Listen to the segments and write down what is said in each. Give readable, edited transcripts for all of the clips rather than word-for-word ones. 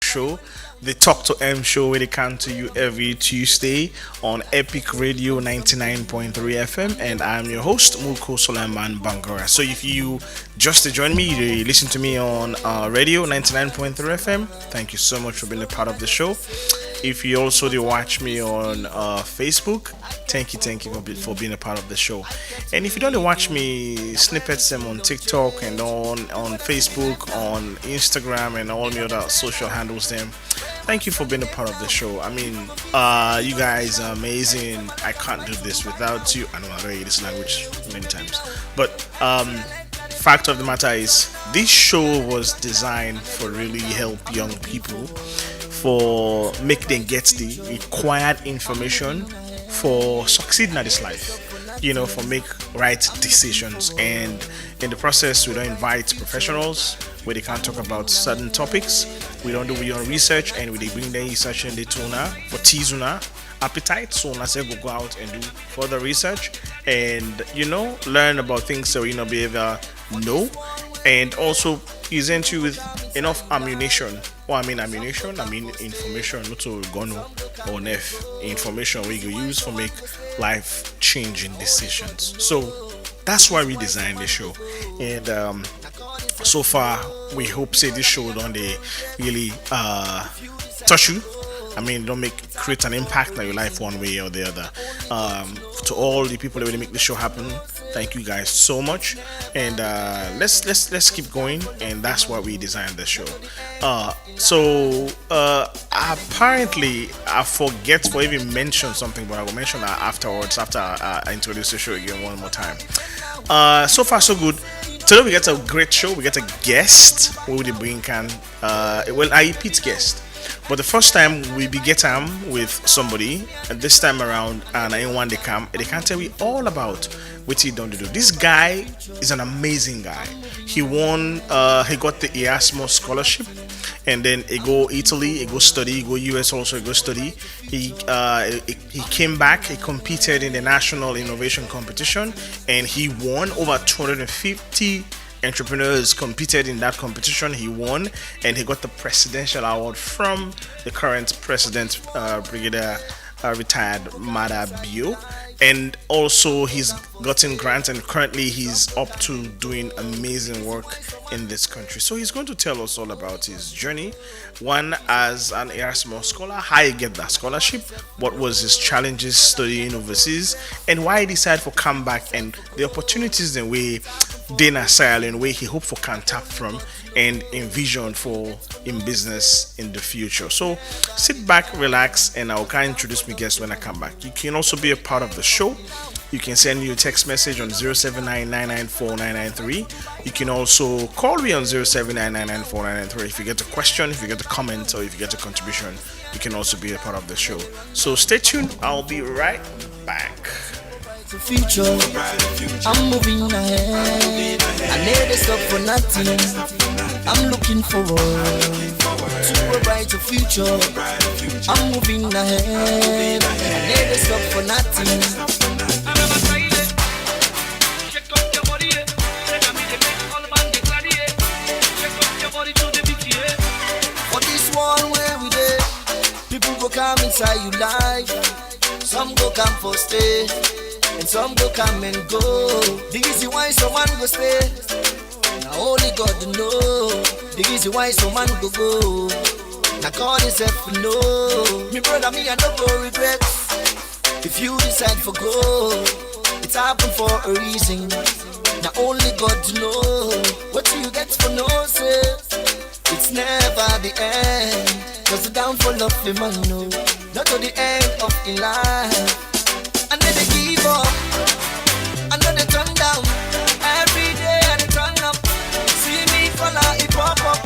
show, the Talk to M show, where they come to you every Tuesday on Epic Radio 99.3 FM. And I'm your host, Mulku Bangura. So if you just to join me, you listen to me on radio 99.3 FM, thank you so much for being a part of the show. If you also do watch me on Facebook, thank you for being a part of the show. And if you don't watch me, snippets them on TikTok and on Facebook, on Instagram, and all the other social handles them. Thank you for being a part of the show. I mean, you guys are amazing. I can't do this without you. I know I read this language many times, but fact of the matter is, this show was designed for really help young people, for make them get the required information for succeeding at this life. For make right decisions. And in the process, we don't invite professionals where they can talk about certain topics. We don't do your research, and we bring the research in the tuna for tizuna appetite. So let's go out and do further research and learn about things so be able to know, and also present you with enough ammunition. I mean information, not to gun or nef information we can use for make life changing decisions. So that's why we designed the show. And so far we hope say this show don't they really touch you. Don't create an impact on your life one way or the other. To all the people that really make the show happen, thank you guys so much. And let's keep going. And that's why we designed the show. Apparently I forget to even mention something, but I will mention that afterwards after I introduce the show again one more time. So far so good. Today we get a great show. We get a guest. Who will bring I repeat guest. But the first time we be get with somebody, and this time around, and anyone they can tell me all about what he done to do. This guy is an amazing guy. He won, he got the Erasmus Scholarship, and then he go Italy, he go study, he go US also, he go study. He came back, he competed in the national innovation competition, and he won. Over 250 entrepreneurs competed in that competition. He won, and he got the presidential award from the current president, Brigadier retired Mada Bio. And also he's gotten grants, and currently he's up to doing amazing work in this country. So he's going to tell us all about his journey, one as an Erasmus scholar, how he get that scholarship, what was his challenges studying overseas, and why he decided to come back, and the opportunities in way Dana Sile and where he hoped for can tap from and envision for in business in the future. So sit back, relax, and I'll kind of introduce my guest when I come back. You can also be a part of the show. You can send me a text message on 079994993. You can also call me on 079994993. If you get a question, if you get a comment, or if you get a contribution, you can also be a part of the show. So stay tuned. I'll be right back. The future, I'm moving ahead. I never stop for nothing. I'm looking forward to a brighter future. I'm moving ahead. I never stop for nothing. For this one where we there, people go come inside your life. Some go come for stay, and some go come and go. The reason why someone go stay, now only God know. The reason why someone go go, now God himself know. Me brother, me I don't go regret. If you decide for go, it's happened for a reason. Now only God know. What you get for no say, it's never the end. Cause the downfall of the man know, not to the end of the life. I never give up, I never turn down. Every day I turn up. See me follow it pop up.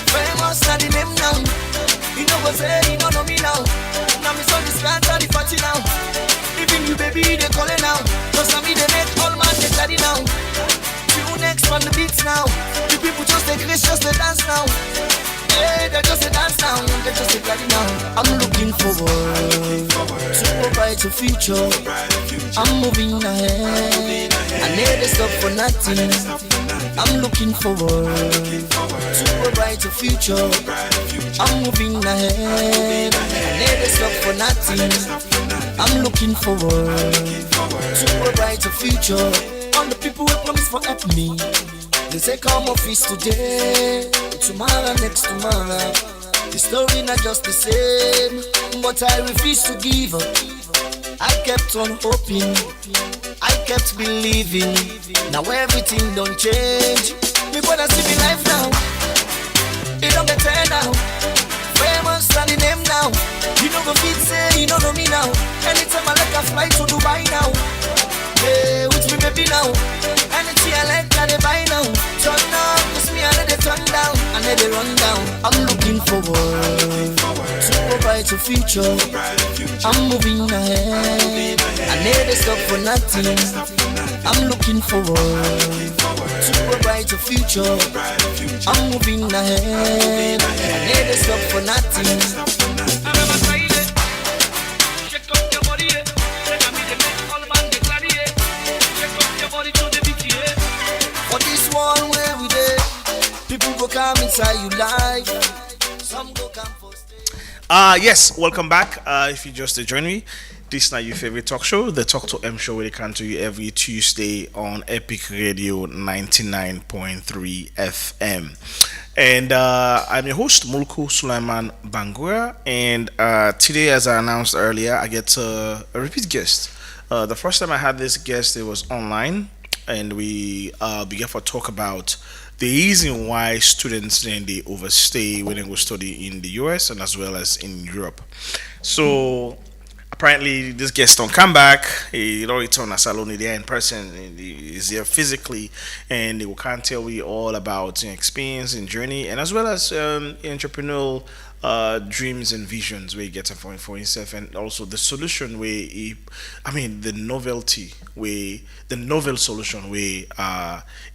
Famous na the name now. You know go say you don't know me now. Now me so this can't the party now. Even you baby they calling now. Cause I me they make all man they daddy now. You next on the beats now. The people just they grace, just they dance now. Hey, they just a dance now, they just a daddy now. I'm looking forward to a brighter future. I'm moving ahead. I never stop for nothing. I'm looking forward to a brighter future. I'm moving ahead. I never stop for nothing. I'm looking forward to a brighter future. All the people who promise for help me, they say come office today, tomorrow, next tomorrow. The story not just the same, but I refuse to give up. I kept on hoping, I kept believing. Now everything don't change. Me wanna see me life now. It don't get better now. Famous standing name now. You know go fit say you don't know me now. Anytime I like a fly to Dubai now. Yeah, with me baby now. Anything I like I they buy now. Turn up, cause me I let it turn down. I let it run down. I'm looking forward to a brighter future. I'm moving ahead. I never stop for nothing. I'm looking forward to a brighter future. I'm moving ahead. I never stop for nothing. For this one where we dey, people go come inside you life. Some go come for stay. Yes, welcome back. If you just joined me, this is now your favorite talk show, the Talk to M show, where they come to you every Tuesday on Epic Radio 99.3 FM. And I'm your host, Mulku Sulaiman Bangura. And today, as I announced earlier, I get a repeat guest. The first time I had this guest, it was online, and we began to talk about the reason why students then they overstay when they go study in the US and as well as in Europe. So apparently this guest don't come back. He don't return as alone there in person. He's here physically, and he can tell we all about experience and journey, and as well as entrepreneurial dreams and visions where he gets it for himself, and also the solution where the novelty where the novel solution where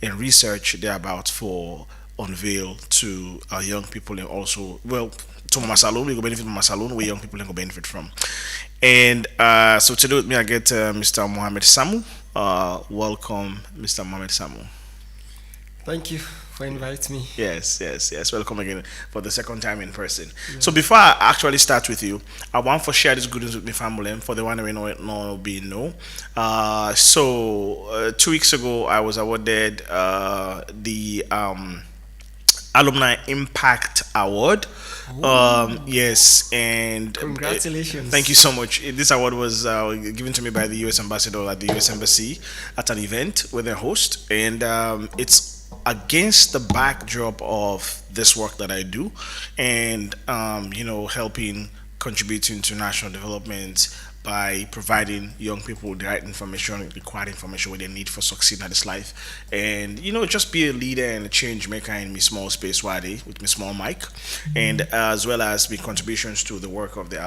in research they're about for unveil to young people, and also to Mama Salon we go benefit from Mama Salon where young people can go benefit from. And so today with me I get Mr. Mohamed Samu. Welcome, Mr. Mohamed Samu. Thank you for inviting me. Yes. Welcome again for the second time in person. Yeah. So before I actually start with you, I want to share this good news with my family and for the one that we know. So 2 weeks ago, I was awarded the Alumni Impact Award. Yes, and congratulations. Thank you so much. This award was given to me by the US ambassador at the US Embassy at an event with their host, and it's against the backdrop of this work that I do, and helping contributing to national development by providing young people with the right information, required information what they need for succeeding in this life, and just be a leader and a change maker in my small space with my small mic, and as well as be contributions to the work of the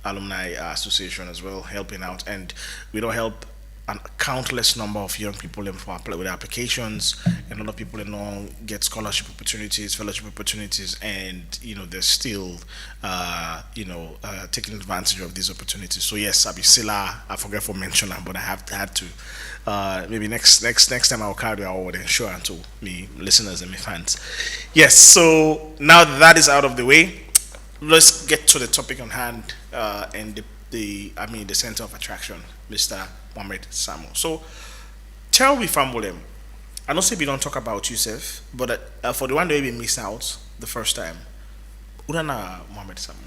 alumni association as well, helping out, and we don't help a countless number of young people with applications, and other people get scholarship opportunities, fellowship opportunities, and they're still taking advantage of these opportunities. So yes, Abisila, I forgot to mention that, but I had to. Maybe next time I'll carry the award and show it to me listeners and my fans. Yes. So now that is out of the way, let's get to the topic on hand and the center of attraction, Mr. Mohamed Samu. So tell me, family, I know say we don't talk about yourself, but for the one that we missed out the first time, Urana Mohamed Samu.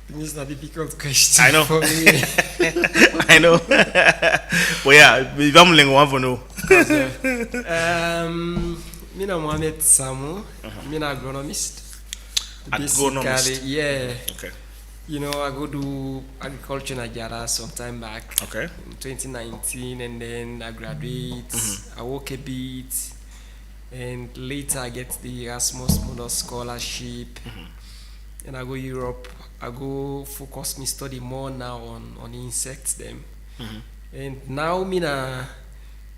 This is a difficult question I know. for me. I know. But yeah, we want to know. Me na Mohamed Samu. Me na agronomist. Agronomist. Basically, yeah. Okay. I go do agriculture in Nigeria some time back. Okay. In 2019, and then I graduate. I work a bit, and later I get the Erasmus Scholarship, and I go Europe. I go focus me study more now on insects them, and now me na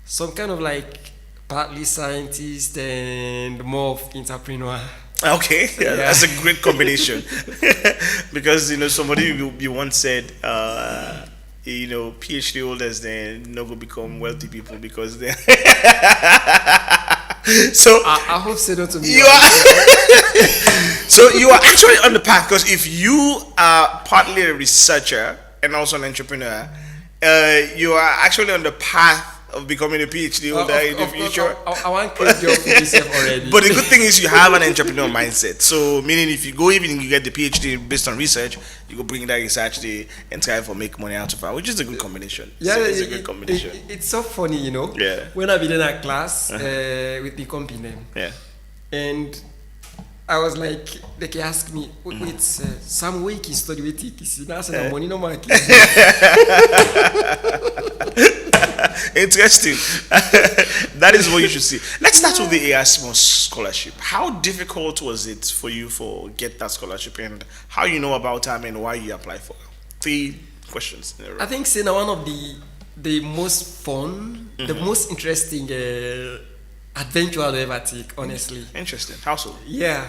some kind of like partly scientist and more of entrepreneur. Okay, yeah. That's a great combination. Because somebody you once said PhD holders then not go become wealthy people because they So I hope so not to be. you are so you are actually on the path, because if you are partly a researcher and also an entrepreneur, you are actually on the path of becoming a PhD holder in the future. I want to job for myself already. But the good thing is you have an entrepreneur mindset. So meaning if you go, even you get the PhD based on research, you go bring that research there and try for make money out of it, which is a good combination. Yeah, So it's a good combination. It's so funny, you know. Yeah. When I been in a class with the company, Yeah. and I was like, they asked me, wait, some week you study with it. Now I said, money no more. Interesting. That is what you should see. Let's start with the Erasmus Scholarship. How difficult was it for you for get that scholarship, and how you know about it and why you apply for it? 3 questions in a row. I think it's one of the most fun, the most interesting adventure I'll ever take, honestly. Interesting. How so? Yeah.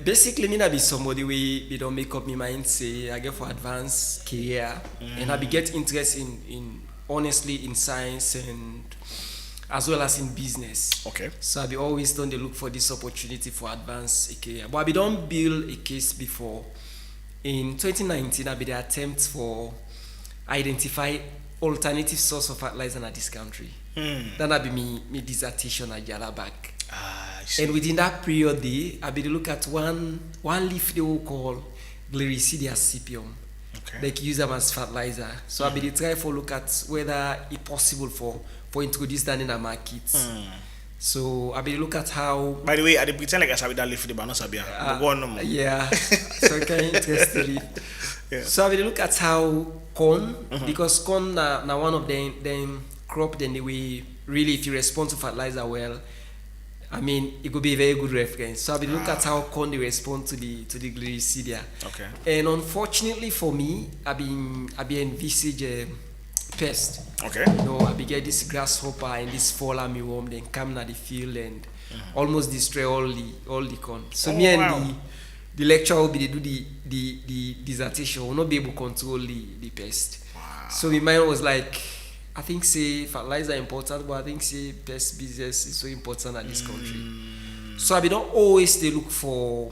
Basically, me be somebody we don't make up my mind, say I get for advanced career, and I be get interest in honestly in science and as well as in business. Okay. So I be always done to look for this opportunity for advanced career. But I be don't build a case before. In 2019, I be the attempt for identify alternative source of fertilizer in this country. Then I be me dissertation at Jalabak. I see. And within that period, I be look at one leaf they will call Gliricidia sepium. Okay. They use them as fertilizer. So I be try for look at whether it's possible for introduce that in the market. So I be look at how. By the way, I did pretend like I sabi that leaf, but not sabi. Go on no more. Yeah. So kind of interesting. Yeah. So I will look at how corn, because corn now one of them crop then we really, if you respond to fertilizer well, I mean it could be a very good reference. So I will look at how corn they respond to the Gliricidia. Okay. And unfortunately for me, I been envisage a pest. Okay. You know, I be get this grasshopper and this fall armyworm then come na the field and almost destroy all the corn. So me and the lecturer will be they do the dissertation, will not be able to control the pest. Wow. So my mind was like, I think say fertilizer important, but I think say pest business is so important at this country. So I be don't always they look for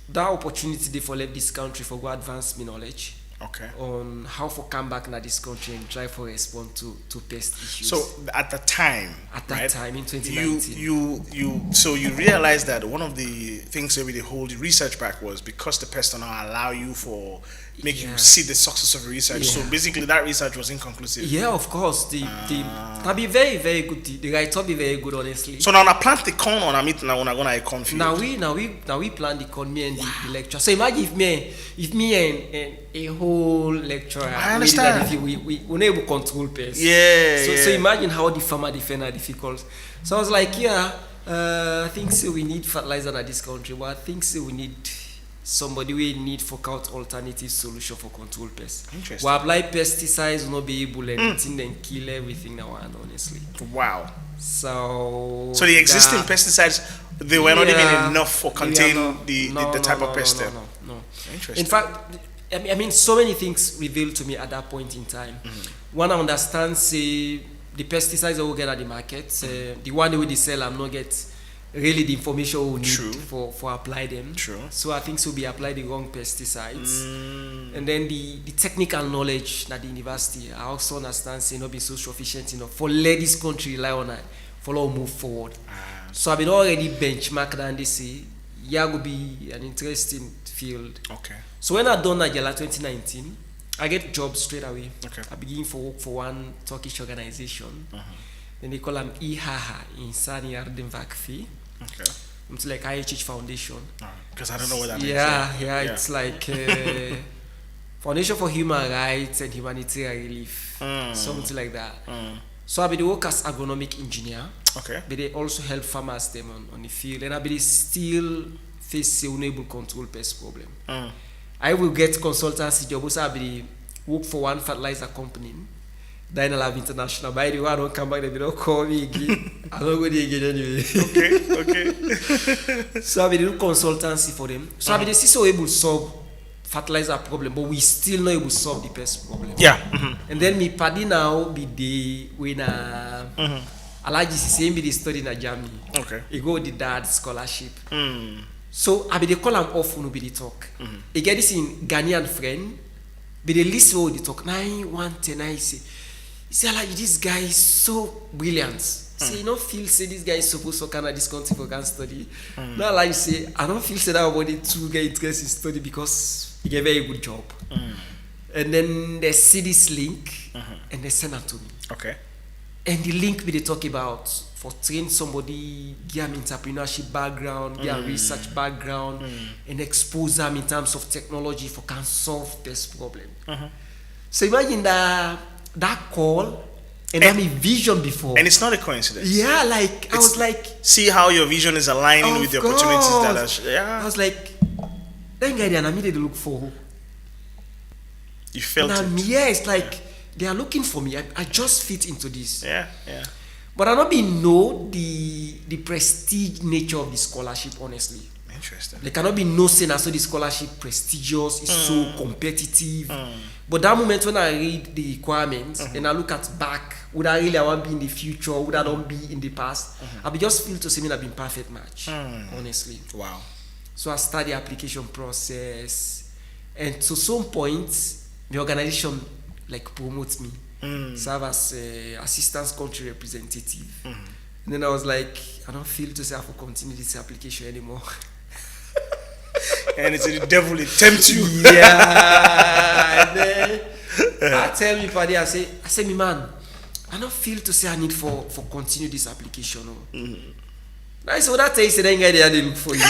that opportunity they for left this country for go advance me knowledge. Okay. On how for come back in this country and try for respond to pest issues. So at the time, at that right, time in 2019, so you realized that one of the things that really hold the research back was because the pest don't allow you for make you see the success of research. So basically, that research was inconclusive. Yeah, of course. That be very very good. The write-up be very good, honestly. So now I plant the corn on a meet now when I gonna confuse. Now we plan the corn me and the lecture. So imagine if me and a whole lecturer. I understand. We unable to control pests. Yeah. So imagine how the farmer defend are difficult. So I was like, I think so we need fertilizer in this country, but I think so we need somebody we need for out alternative solution for control pests. Interesting. We apply pesticides, will not be able to everything then kill everything now, honestly. Wow. So the existing pesticides, they were not even enough for contain the type of pest. No. Interesting. In fact, I mean, so many things revealed to me at that point in time. One, I understand, say, the pesticides I will get at the market, the one that we sell, I'm not get really the information we need for apply them. True. So I think so we apply the wrong pesticides. And then the technical knowledge at the university, I also understand, say, not be so sufficient enough for let this country rely on it, for all move forward. So I've been already benchmarked and they say, will be an interesting field. Okay. So when I done Najala 2019, I get job straight away. Okay. I begin for work for one Turkish organization. Then they call them İHA, İnsan Yardım Vakfı. Okay. It's like IHH Foundation. Because I don't know what that means. Yeah, it's like Foundation for Human Rights and Humanitarian Relief, something like that. So I be the work as agronomic engineer. Okay. But they also help farmers them on the field, and I be still face unable control pest problem. I will get consultancy job. Also, I be work for one fertilizer company. Then I'll have international. By the way, I don't come back. They don't call me again. I don't go there again anyway. Okay. So I be do consultancy for them. So I be still able to solve fertilizer problem, but we still not able to solve the pest problem. Yeah. And then me paddy now be the when Alaji same be the study in Germany. Okay. He go the dad scholarship. Mm. So I be they call him off no be the talk. He get this in Ghanaian friend. Be they listen all the talk. 9 I say like this guy is so brilliant. Say you don't feel say this guy is supposed to kind of this country for can study. Now like say I don't feel say that body to get interest in study because he get very good job. And then they see this link and they send it to me. Okay. And the link we they talk about for train somebody, give them entrepreneurship background, give them research background, and expose them in terms of technology for can solve this problem. So imagine that call and have a vision before. And it's not a coincidence. Yeah, like I was like, see how your vision is aligning with the opportunities that are. I was like, that guy there, I needed to look for. You felt it. Yeah, it's like they are looking for me. I just fit into this. Yeah. But I don't be know the prestige nature of the scholarship, honestly. Interesting. There cannot be no saying so the scholarship prestigious, is so competitive. But that moment when I read the requirements and I look at back, would I really want to be in the future? Would I don't be in the past? I be just feel to say me I've been perfect match, honestly. Wow. So I start the application process, and to some point, the organization like promotes me. Serve as assistant country representative. And then I was like, I don't feel to say I have to continue this application anymore. And it's the devil, it tempts you. Yeah. And then I tell me, Paddy, I say, me man, I don't feel to say I need for continue this application. Now so that I said, then guy they look for you.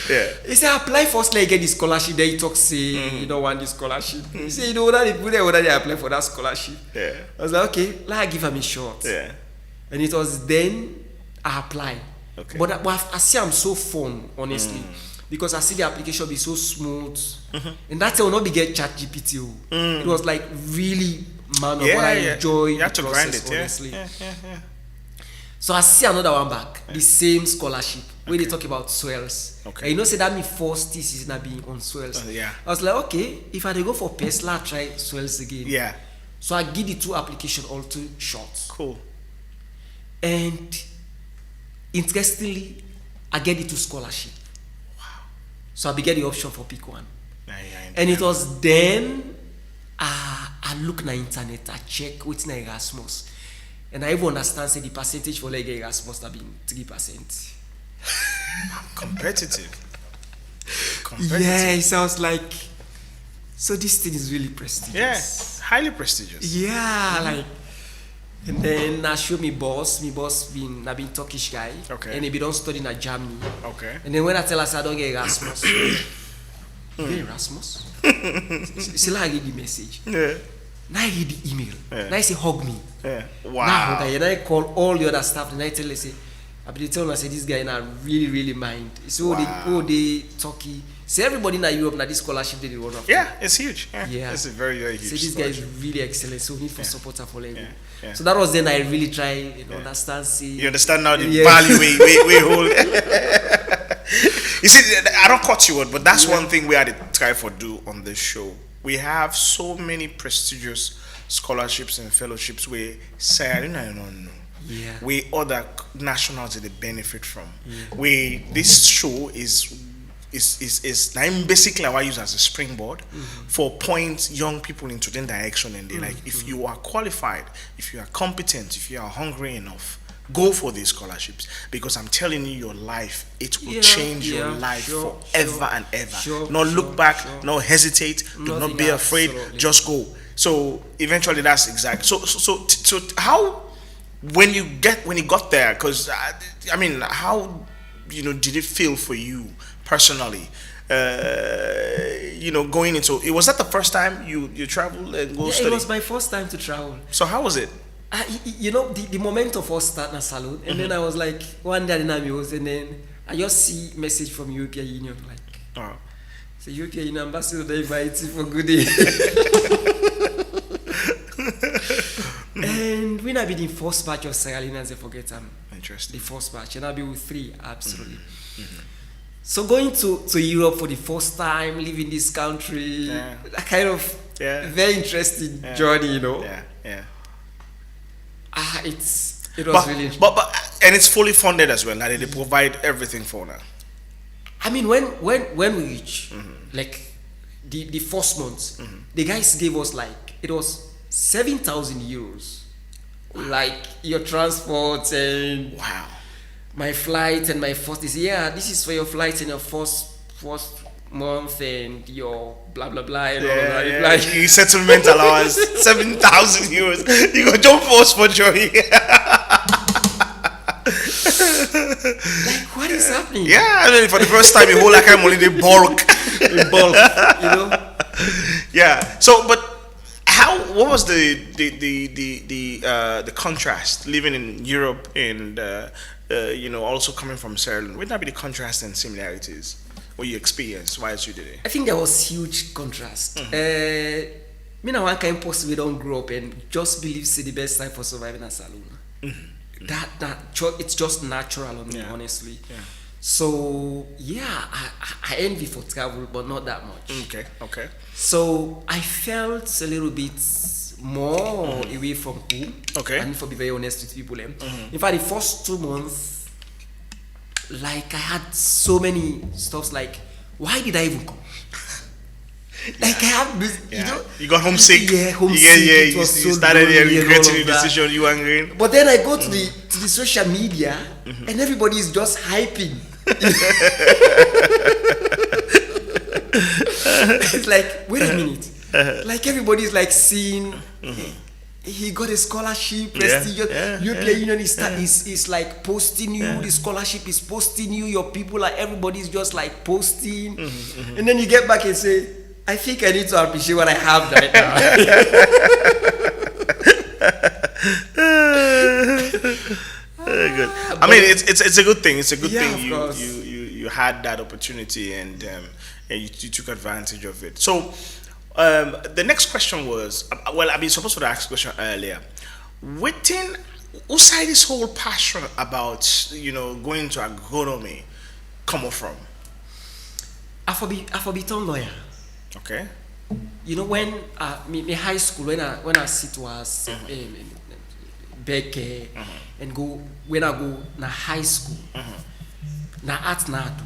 Yeah. He said, apply first, like get the scholarship. Then he talk say, you don't want the scholarship. He said, you know that they put there, whether they apply for that scholarship. Yeah. I was like, okay, let I give him a shot. Yeah. And it was then I apply. Okay. But I see I'm so fun, honestly. Because I see the application be so smooth. And that's why I will not be get chat GPT. It was like really man of what I enjoy. You have to grind process, it, honestly. Yeah. So I see another one back, the same scholarship, where they talk about swells. Okay. And you know, say that me first thesis not being on swells. Yeah. I was like, okay, if I dey go for Pesla, I try swells again. Yeah. So I give the two application all too short. Cool. And interestingly, I get the two scholarship. Wow. So I get the option for pick one. And it was then I look na internet, I check what's na Erasmus. And I even understand say the percentage for like Erasmus have been 3%. Competitive. Yes, I was like, so this thing is really prestigious. Yeah, highly prestigious. Yeah, like, and then I show me boss been Turkish guy. Okay. And he be don't study in Germany. Okay. And then when I tell us I don't get Erasmus, you get Erasmus? See, like I read the message. Yeah. Now I read the email. Yeah. Now I say hug me. Yeah. Wow. Now hug, and I call all the other staff and I tell them say, I be tell them I say this guy now really mind. So Wow. they Turkey. Say everybody in Europe now this scholarship they run off. Yeah, it's huge. Yeah. It's a very huge. So this guy is scholarship. really excellent. So we need for support for level. Yeah. So that was then I really try understand. See, You understand now the value we hold. You see, I don't cut you out, but that's one thing we had to try for do on this show. We have so many prestigious scholarships and fellowships where say I don't know. Yeah. Where other nationals they benefit from. Where this show is basically what I use as a springboard for point young people into the direction, and they like if you are qualified, if you are competent, if you are hungry enough, go for these scholarships, because I'm telling you, your life, it will change your life forever and ever. Look back, no hesitate, do not be afraid, just go. So eventually that's exact. So how when you got there, because I mean, how did it feel for you personally? Going into it, was that the first time you traveled and go study? It was my first time to travel. So how was it? The moment of us start in a salon, and then I was like, one day in Amios, and then I just see message from European Union, like, so European Union ambassador, they invite you for good day. And when I be the first batch of Sierra Leoneans, I forget Interesting. the first batch, and I'll be with 3, absolutely. So going to Europe for the first time, leaving this country, a kind of very interesting journey, Yeah. It was really. But and it's fully funded as well. Now they provide everything for now. I mean, when we reach like the first month, the guys gave us like it was 7,000 euros, like your transport and Wow. my flight and my first. They say, yeah, this is for your flight and your first month and your blah blah blah and all of that. Yeah. Like, Your settlement allowance 7,000 euros. You go jump force for joy. like what is happening? Yeah, I mean, for the first time, you hold like I'm only the bulk. In bulk, you know. Yeah. So, but what was the contrast living in Europe and also coming from Sierra Leone? Would that be the contrast and similarities what you experienced while you did it? I think there was huge contrast. Me now one kind of person we don't grow up and just believe it's the best time for surviving a saloon. It's just natural on me, honestly. Yeah. So yeah, I envy for travel, but not that much. Okay. So I felt a little bit more away from home. Okay. I need to be very honest with people. In fact, the first 2 months, like I had so many stuffs like, why did I even come? Like I have this, you got homesick. Yeah, homesick. Yeah. It was You so started lonely and regretting all the of that. decision you were in. But then I go to the social media and everybody is just hyping. It's like, wait a minute. Like everybody's like seeing he got a scholarship, prestigious. European Union is like posting you, the scholarship is posting you, your people like everybody's just like posting. And then you get back and say, I think I need to appreciate what I have right now. Very good. I mean, it's a good thing. It's a good thing of course. you had that opportunity and you took advantage of it. So the next question was, well, I've been supposed to ask a question earlier. Within outside this whole passion about going to agronomy come from? I for be town lawyer. Okay. You know when me high school when I sit was back and go when I go na high school na art na do.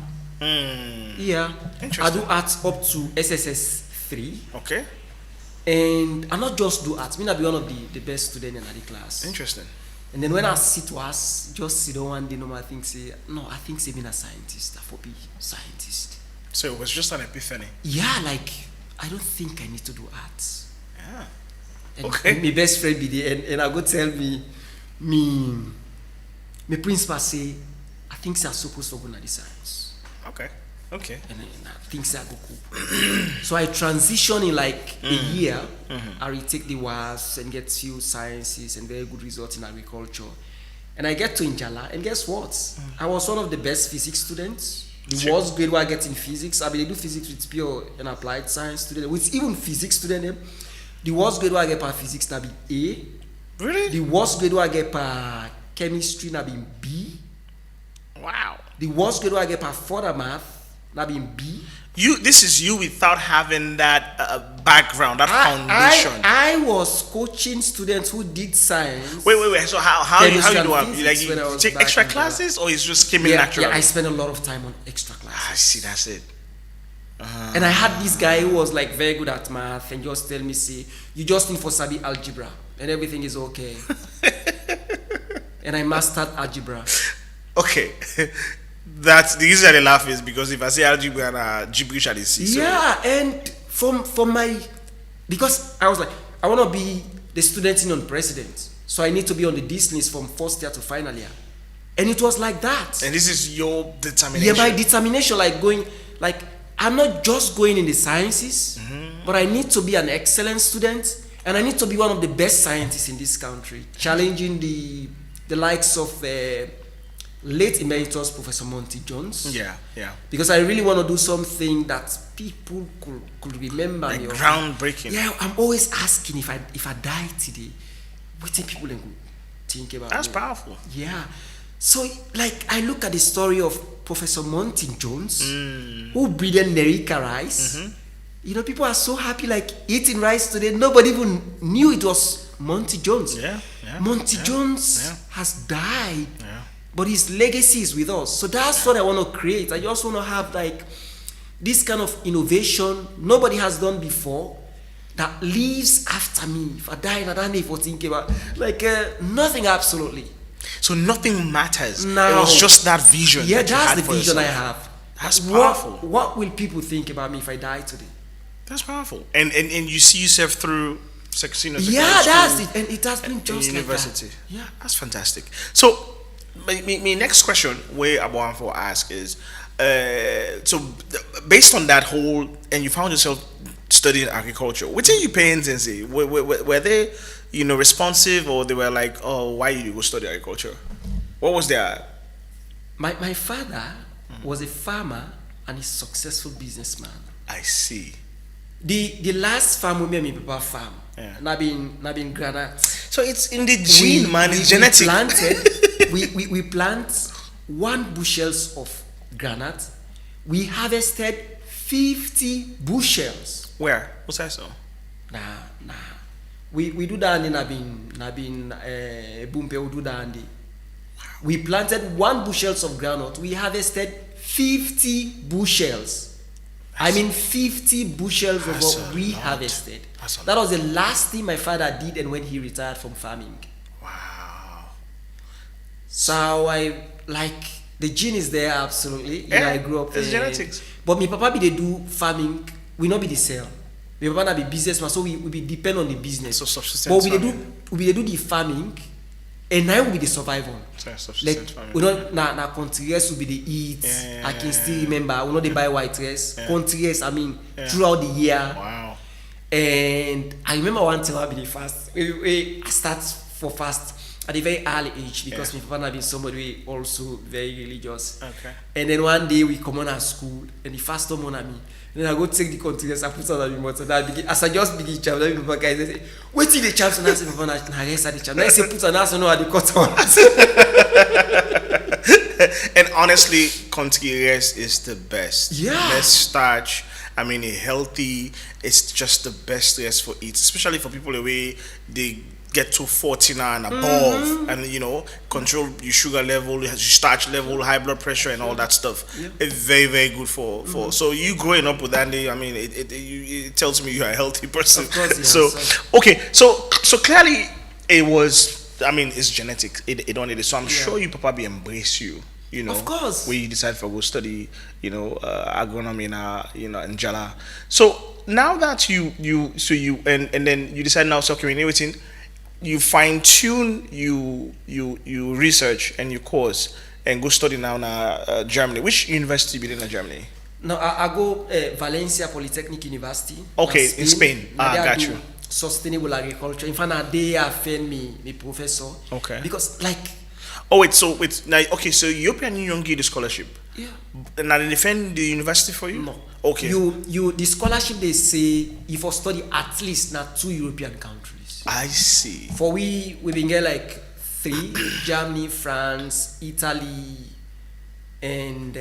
Yeah. I do art up to SSS 3. Okay. And I not just do art. Me na be one of the best student in the class. Interesting. And then when I sit was just sit down one day, I think say no, I think say being a scientist, I for be scientist. So it was just an epiphany. Yeah, like I don't think I need to do art. Yeah. And Okay. my best friend be there and I go tell me principal say I think I'm supposed to go to the science. Okay. And I think I go cool. So I transition in like a year. I retake the WAS and get few sciences and very good results in agriculture. And I get to Injala and guess what? I was one of the best physics students. The worst grade where I get in physics. I mean, they do physics with pure and applied science student. With even physics student, the worst grade where I get per physics that be A. Really? The worst grade where I get per chemistry that be B. Wow. The worst grade where I get per further math that be B. This is you without having that background, that foundation. I was coaching students who did science. Wait. So how you Chemistry do and it? physics Like when I you was take back extra in classes, or it's just came in Yeah, naturally? I spent a lot of time on extra classes. I see. That's it. And I had this guy who was like very good at math and just tell me, say, you just need for sabi algebra and everything is okay. And I mastered algebra. Okay. That's the reason I laugh is because if I say algebra and gibberish, I see. So Yeah, and from my, because I was like, I want to be the student union president, so I need to be on the D's list from first year to final year, and it was like that. And this is your determination. Yeah, my determination, like going, like I'm not just going in the sciences, but I need to be an excellent student, and I need to be one of the best scientists in this country, challenging the likes of late emeritus Professor Monty Jones. Yeah. Because I really want to do something that people could remember. Like groundbreaking. Yeah, I'm always asking if I die today, what do people then go think about That's me? powerful. Yeah. So like I look at the story of Professor Monty Jones, who breeded Nerica rice. You know, people are so happy like eating rice today. Nobody even knew it was Monty Jones. Monty Jones has died, but his legacy is with us. So that's what I want to create. I just want to have like this kind of innovation nobody has done before that lives after me. If I die, I don't know if I think about like nothing absolutely. So nothing matters. No. It was just that vision. Yeah, that you that's had the for vision yourself. I have. That's powerful. What will people think about me if I die today? That's powerful. And you see yourself through yeah, that's it. And it has been just university. Like that. Yeah, that's fantastic. So my next question, where I want to ask is, so based on that whole, and you found yourself studying agriculture, what are your parents and say? Were they, responsive, or they were like, oh, why you go study agriculture? What was their? My father was a farmer and a successful businessman. I see. The last farm we made me papa farm. Yeah. Not been granite. So it's in the gene, man. It's genetic. We plant 1 bushels of granite. We harvested 50 bushels. Where? What's that so? Nah. We do that in Bumpe, we do that. We planted 1 bushels of granite. We harvested 50 bushels. 50 bushels of what we harvested. That was the last thing my father did, and when he retired from farming. Wow. So the gene is there absolutely. Yeah, I grew up. It's genetics. But my papa be they do farming. We not be the sell. My papa not be businessman, so we be depend on the business. So subsistence. But we do the farming, and now we be the survival. Like we don't na country rice will be the eat. I can still remember we know they buy white rice. Country rice, throughout the year. Wow. And I remember one time I be the fast. I start for fast at a very early age because my father been somebody also very religious. Okay. And then one day we come on at school and the fast come on at me. And then I go take the country rice, I put on the motor. As I just begin chant, then people guys say, wait till the champs and I say, my father, I rest at the champ. I say, put on us, no, at the cut on. And honestly, country rice is the best. Yeah. Best starch. Healthy. It's just the best rice for eat, especially for people the way they get to 40 now and above, and control your sugar level, your starch level, high blood pressure, and all that stuff. Yeah. It's very, very good for. So you growing up with that, it tells me you're a healthy person. Of course, so okay, so clearly it was. It's genetic. It don't need it. So I'm sure you probably embrace you. Of course. When you decide to go study, agronomy in Jala. So now that you and then you decide now, so okay, everything, you fine tune, you research and you course and go study now in Germany. Which university be in Germany? No, I go Valencia Polytechnic University. Okay, in Spain. Got you. Sustainable agriculture. In fact, they have found me professor. Okay. Because so European Union give the scholarship. Yeah. And they defend the university for you? No. Okay. The scholarship they say if you study at least 2 European countries. I see. For we been get like 3: Germany, France, Italy, and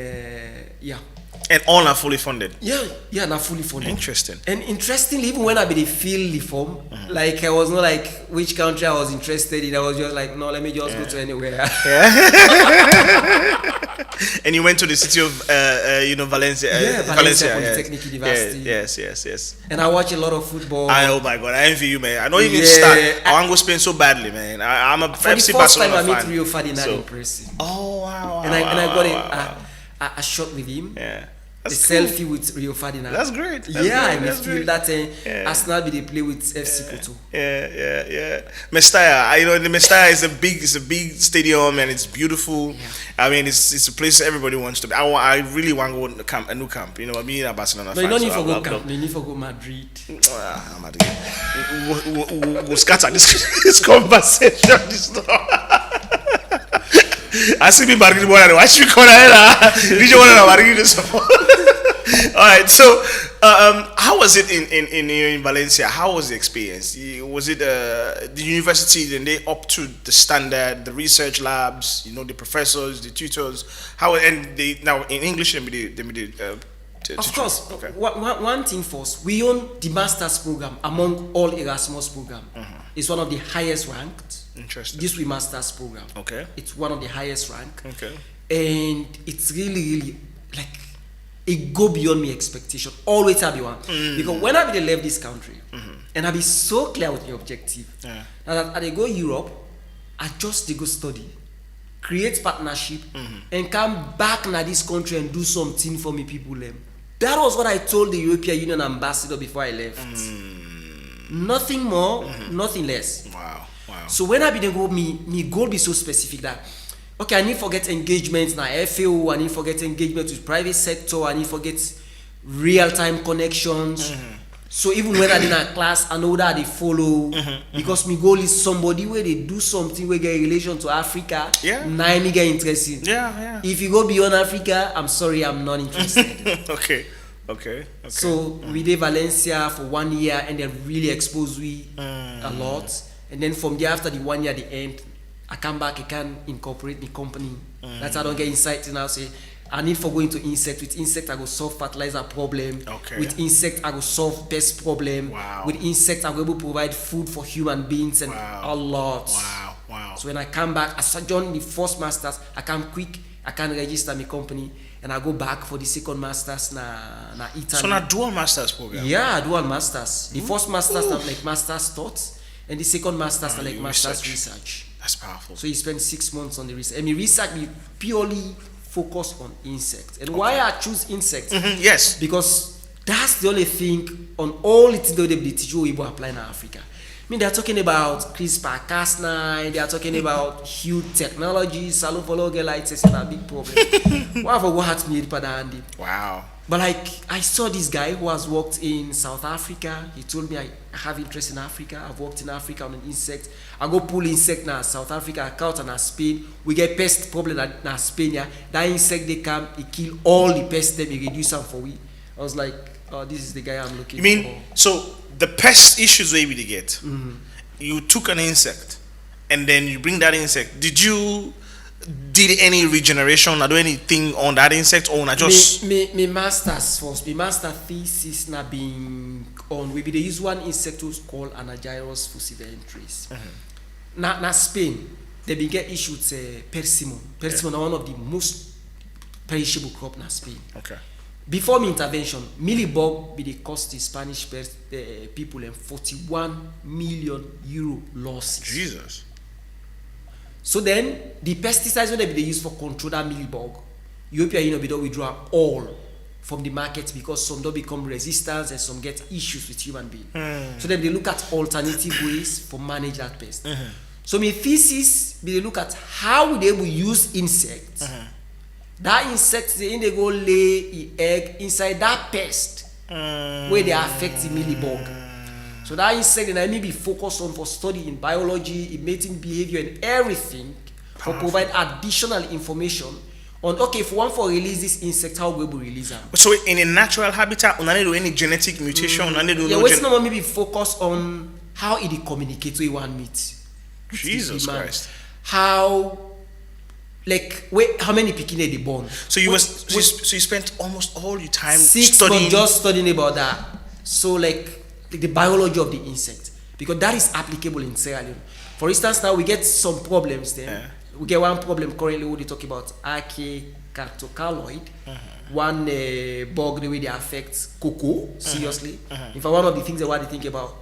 And all are fully funded. Yeah, not fully funded. Interesting. And interestingly, even when I be the field reform, like I was not like which country I was interested in. I was just like, no, let me just go to anywhere. And you went to the city of Valencia. Valencia Polytechnic University. Yes. And I watch a lot of football. Oh my God, I envy you, man. I don't even start. I want to go Spain so badly, man. I'm a for FC the first Barcelona time I fan. met Rio Ferdinand in person. Oh wow. And I got a shot with him. Yeah. A selfie with Rio Ferdinand. That's great. I feel that Arsenal be they play with FC Porto. Yeah. Mestalla, the Mestalla is a big stadium and it's beautiful. Yeah. It's a place everybody wants to be. I really want to go to a new camp. Me in Barcelona. No, you don't need to go camp. You need to go Madrid. Madrid. We'll scatter this conversation. I see me Madrid more than watch me corner. All right, so how was it in Valencia? How was the experience? Was it the university? Then they up to the standard, the research labs, the professors, the tutors. How and they now in English they Of course, Okay. one thing first, we own the master's program among all Erasmus program. It's one of the highest ranked. Interesting. This we master's program. Okay. It's one of the highest rank. Okay. And it's really like it go beyond my expectation. Always have one. Because when I be left this country and I be so clear with the objective. Yeah. Now that I go Europe, I just go study, create partnership, and come back na this country and do something for me people. That was what I told the European Union ambassador before I left. Nothing more, nothing less. Wow. So when I be the go, me goal be so specific that okay, I need to get engagement na FAO, I need to get engagement with private sector, I need to get real-time connections. So even when I in a class, I know that they follow because my goal is somebody where they do something where get relation to Africa. Yeah. Now me get interested. Yeah. If you go beyond Africa, I'm sorry, I'm not interested. Okay. So we did Valencia for 1 year and then really exposed we a lot. And then from there after the 1 year, the end, I come back, I can incorporate the company. That's how I don't get insight now. Say I need for going to insect. With insect, I go solve fertilizer problem. Okay. With insect, I go solve pest problem. Wow. With insect, I go able to provide food for human beings and a lot. Wow. So when I come back, as I join the first masters, I come quick, I can register my company, and I go back for the second masters na Italy. So na dual masters program. Yeah, dual masters. The first masters are like masters thoughts, and the second masters are like masters research. That's powerful. So you spend 6 months on the research. I mean, research be purely focused on insects. And why I choose insects? Yes. Because that's the only thing on all it they teach you will apply in Africa. I mean, they're talking about CRISPR-Cas9, they are talking about huge technologies, salufologe lights, it's a big problem. What me Wow. But like, I saw this guy who has worked in South Africa. He told me I have interest in Africa. I've worked in Africa on an insect. I go pull insect now South Africa, I count on Spain. We get pest problem na Spain. Yeah, that insect they come, he kill all the pests. Then he reduce them for we. I was like, oh, this is the guy I'm looking for. You mean so the pest issues where we get? You took an insect, and then you bring that insect. Did any regeneration or do anything on that insect, or not just me masters first. My master thesis na being on we be they use one insect called Anagyrus fuciventris. Na Spain they be get issued persimmon. Persimmon are one of the most perishable crop na Spain. Okay. Before my intervention, millibug be the cost the Spanish people and 41 million euro loss. Jesus. So then the pesticides when they use for control that millibug, European Union don't withdraw all from the market because some don't become resistant and some get issues with human beings. So then they look at alternative ways for manage that pest. So my thesis be they look at how would they able use insects. That insect they go lay the egg inside that pest where they affect the millibug. So that insect and I may be focused on for study in biology, in mating behavior and everything for provide additional information on okay if one for release this insect how we will release them. So in a natural habitat, on any genetic mutation, what's not maybe focus on how it communicates with one meet. Jesus Christ. How like wait how many pikin they born? So you so you spent almost all your time 6 studying months just studying about that. So like the biology of the insect because that is applicable in Sierra Leone. For instance, now we get some problems there. Yeah. We get one problem currently where they talk about cartocaloid, one bug the way they affect cocoa seriously. In fact, one of the things that what they think about,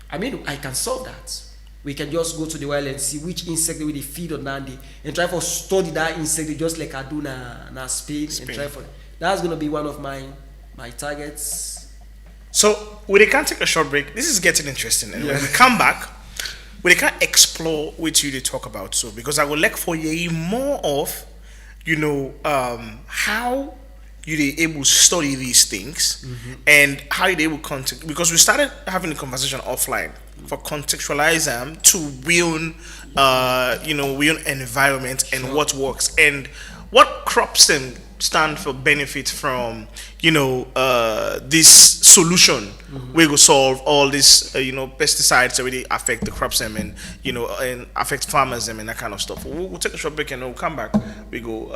I mean, I can solve that. We can just go to the wild and see which insect they feed on Nandi and try for study that insect just like I do na Spain and try for it. That's gonna be one of my targets. So we can take a short break. This is getting interesting. And when we come back, we can explore with you to talk about so because I would like for you more of how you able to study these things and how you able context because we started having a conversation offline for contextualize them to real environment and what works and what crops them stand for benefit from this solution we go solve all this pesticides that really affect the crops and and affect farmers and that kind of stuff. We'll take a short break and we'll come back. We go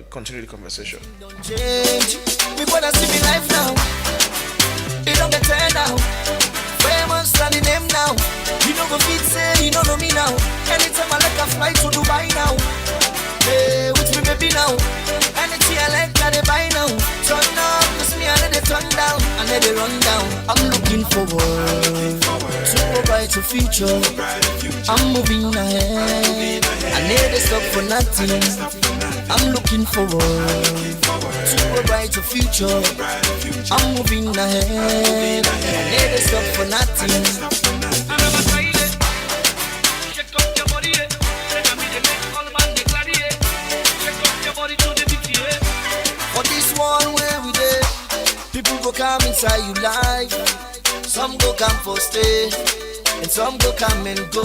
continue the conversation. Don't change. Me wanna see me life now. Anything I like, I they buy now. Turn up, cause me I let it turn down. I let it run down. I'm looking forward to a brighter future. I'm moving ahead. I never stop for nothing. I'm looking forward to a brighter future. I'm moving ahead. I never stop for nothing. For this one where we dey, people go come inside you life. Some go come for stay, and some go come and go.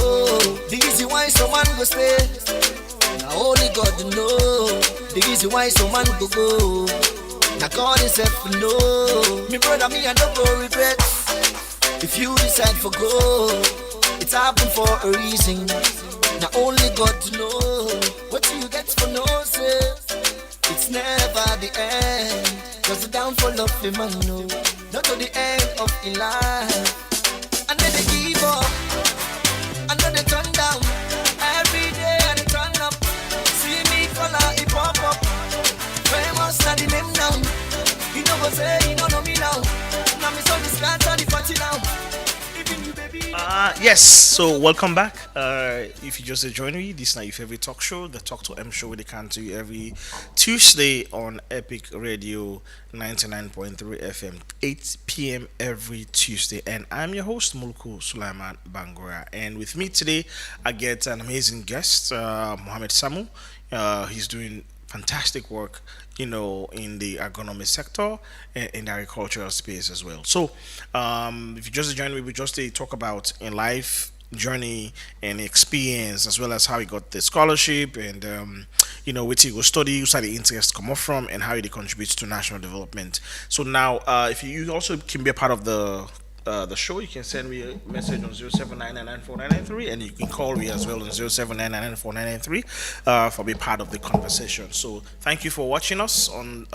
The reason why someone go stay, now only God know. The reason why someone go, now God himself know. Me brother, me I don't go regret. If you decide for go, it's happened for a reason. Now only God know. What you get for no say, it's never the end. Cause the downfall of the man, no, not to the end of the life. And then they give up, and then they turn down. Every day and they turn up. See me color, it pop up. Famous na the name now. You know what say, you don't know me now. Now me so discard the party now. Even you baby. Yes, so welcome back. If you just joined me, this is not your favorite talk show, the Talk to M show, where they come to you every Tuesday on Epic Radio 99.3 FM, 8 p.m. every Tuesday. And I'm your host, Mulku Sulaiman Bangura. And with me today, I get an amazing guest, Mohamed Samu. He's doing fantastic work, in the agronomy sector and in the agricultural space as well. So, if you just join me, we just talk about in life journey and experience, as well as how he got the scholarship and what he go study, where the interest come up from, and how he contributes to national development. So now, if you also can be a part of the show, you can send me a message on 0799949993, and you can call me as well on 0799949993 for be part of the conversation. So thank you for watching us on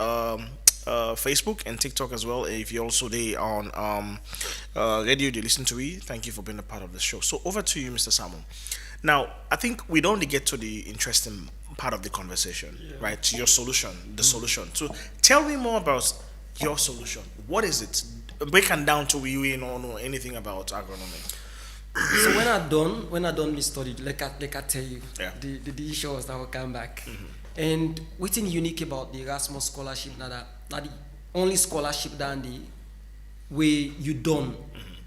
Facebook and TikTok as well. If you're also there on radio, they listen to me. Thank you for being a part of the show. So over to you, Mr. Samu. Now, I think we don't only get to the interesting part of the conversation, right? To your solution, the solution. So tell me more about your solution. What is it? Break it down to you know anything about agronomy. So when I done my study, like I tell you, the issue was that I will come back. Mm-hmm. And what's unique about the Erasmus Scholarship now that the only scholarship that the way you done,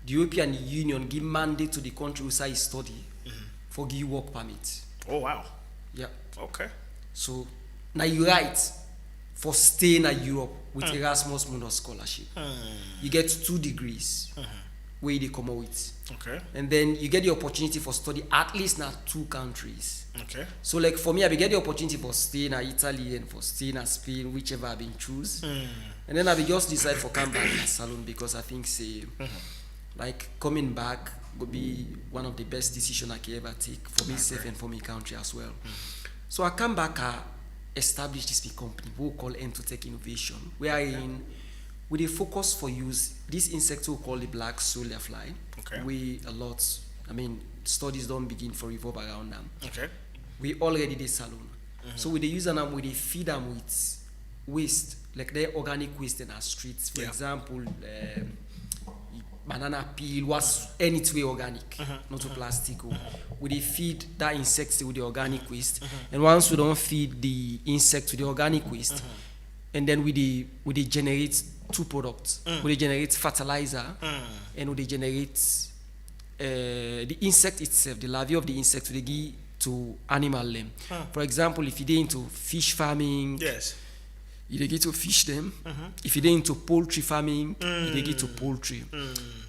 the European Union give mandate to the country who say study for give work permit. Oh wow. Yeah. Okay. So now you right for staying at Europe with Erasmus Scholarship. You get 2 degrees where they come out with. Okay. And then you get the opportunity for study at least now 2 countries. Okay. So like for me, I get the opportunity for staying at Italy and for staying at Spain, whichever I been choose. And then I just decide for come back in salon because I think like coming back would be one of the best decisions I can ever take for myself and for my country as well. So I come back, I establish this big company we call EntoTech Innovations, wherein we focus for use this insect we call the black soldier fly. Okay. We a lot, studies don't begin for revolve around them. Okay. We already did salon. So we use them, we feed them with waste, like their organic waste in our streets. For example, banana peel was anything organic, not to plastic. We feed that insect with the organic waste, and once we don't feed the insect with the organic waste, and then we generate 2 products. We generate fertilizer, and we generate the insect itself, the larvae of the insect, we give to animal them. For example, if you're into fish farming, you get to fish them. If you're into poultry farming, you get to poultry.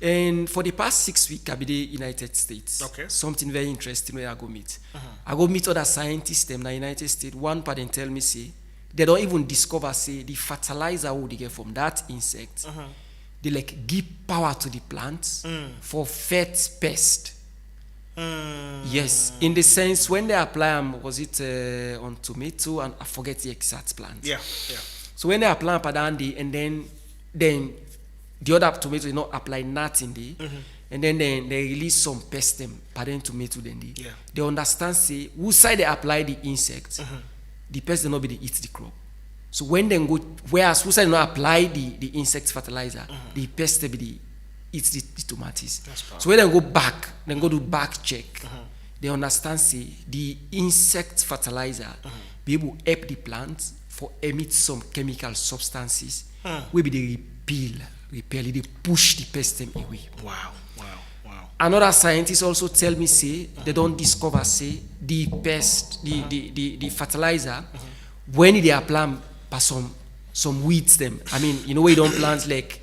And for the past 6 weeks, I've been in the United States. Okay. Something very interesting where I go meet. I go meet other scientists in the United States. One part and tell me, say, they don't even discover, say, the fertilizer they get from that insect. They like give power to the plants for fat pest. Yes, in the sense when they apply them, was it on tomato and I forget the exact plant. Yeah. So when they apply padandi and then the other tomato is not apply nothing there, and then they release some pest them, pardon tomato then they understand say who side they apply the insect, the pest will not be the eat the crop. So when they go, whereas who said not apply the insect fertilizer, the pest will be the eat the tomatoes. So when they go back, then go do back check. They understand say the insect fertilizer be able to help the plant for emit some chemical substances. Will be the repel, they push the pest them away. Wow. Another scientist also tell me say they don't discover say the pest, the fertilizer when they apply by some weeds them. I mean, you know where you don't plant like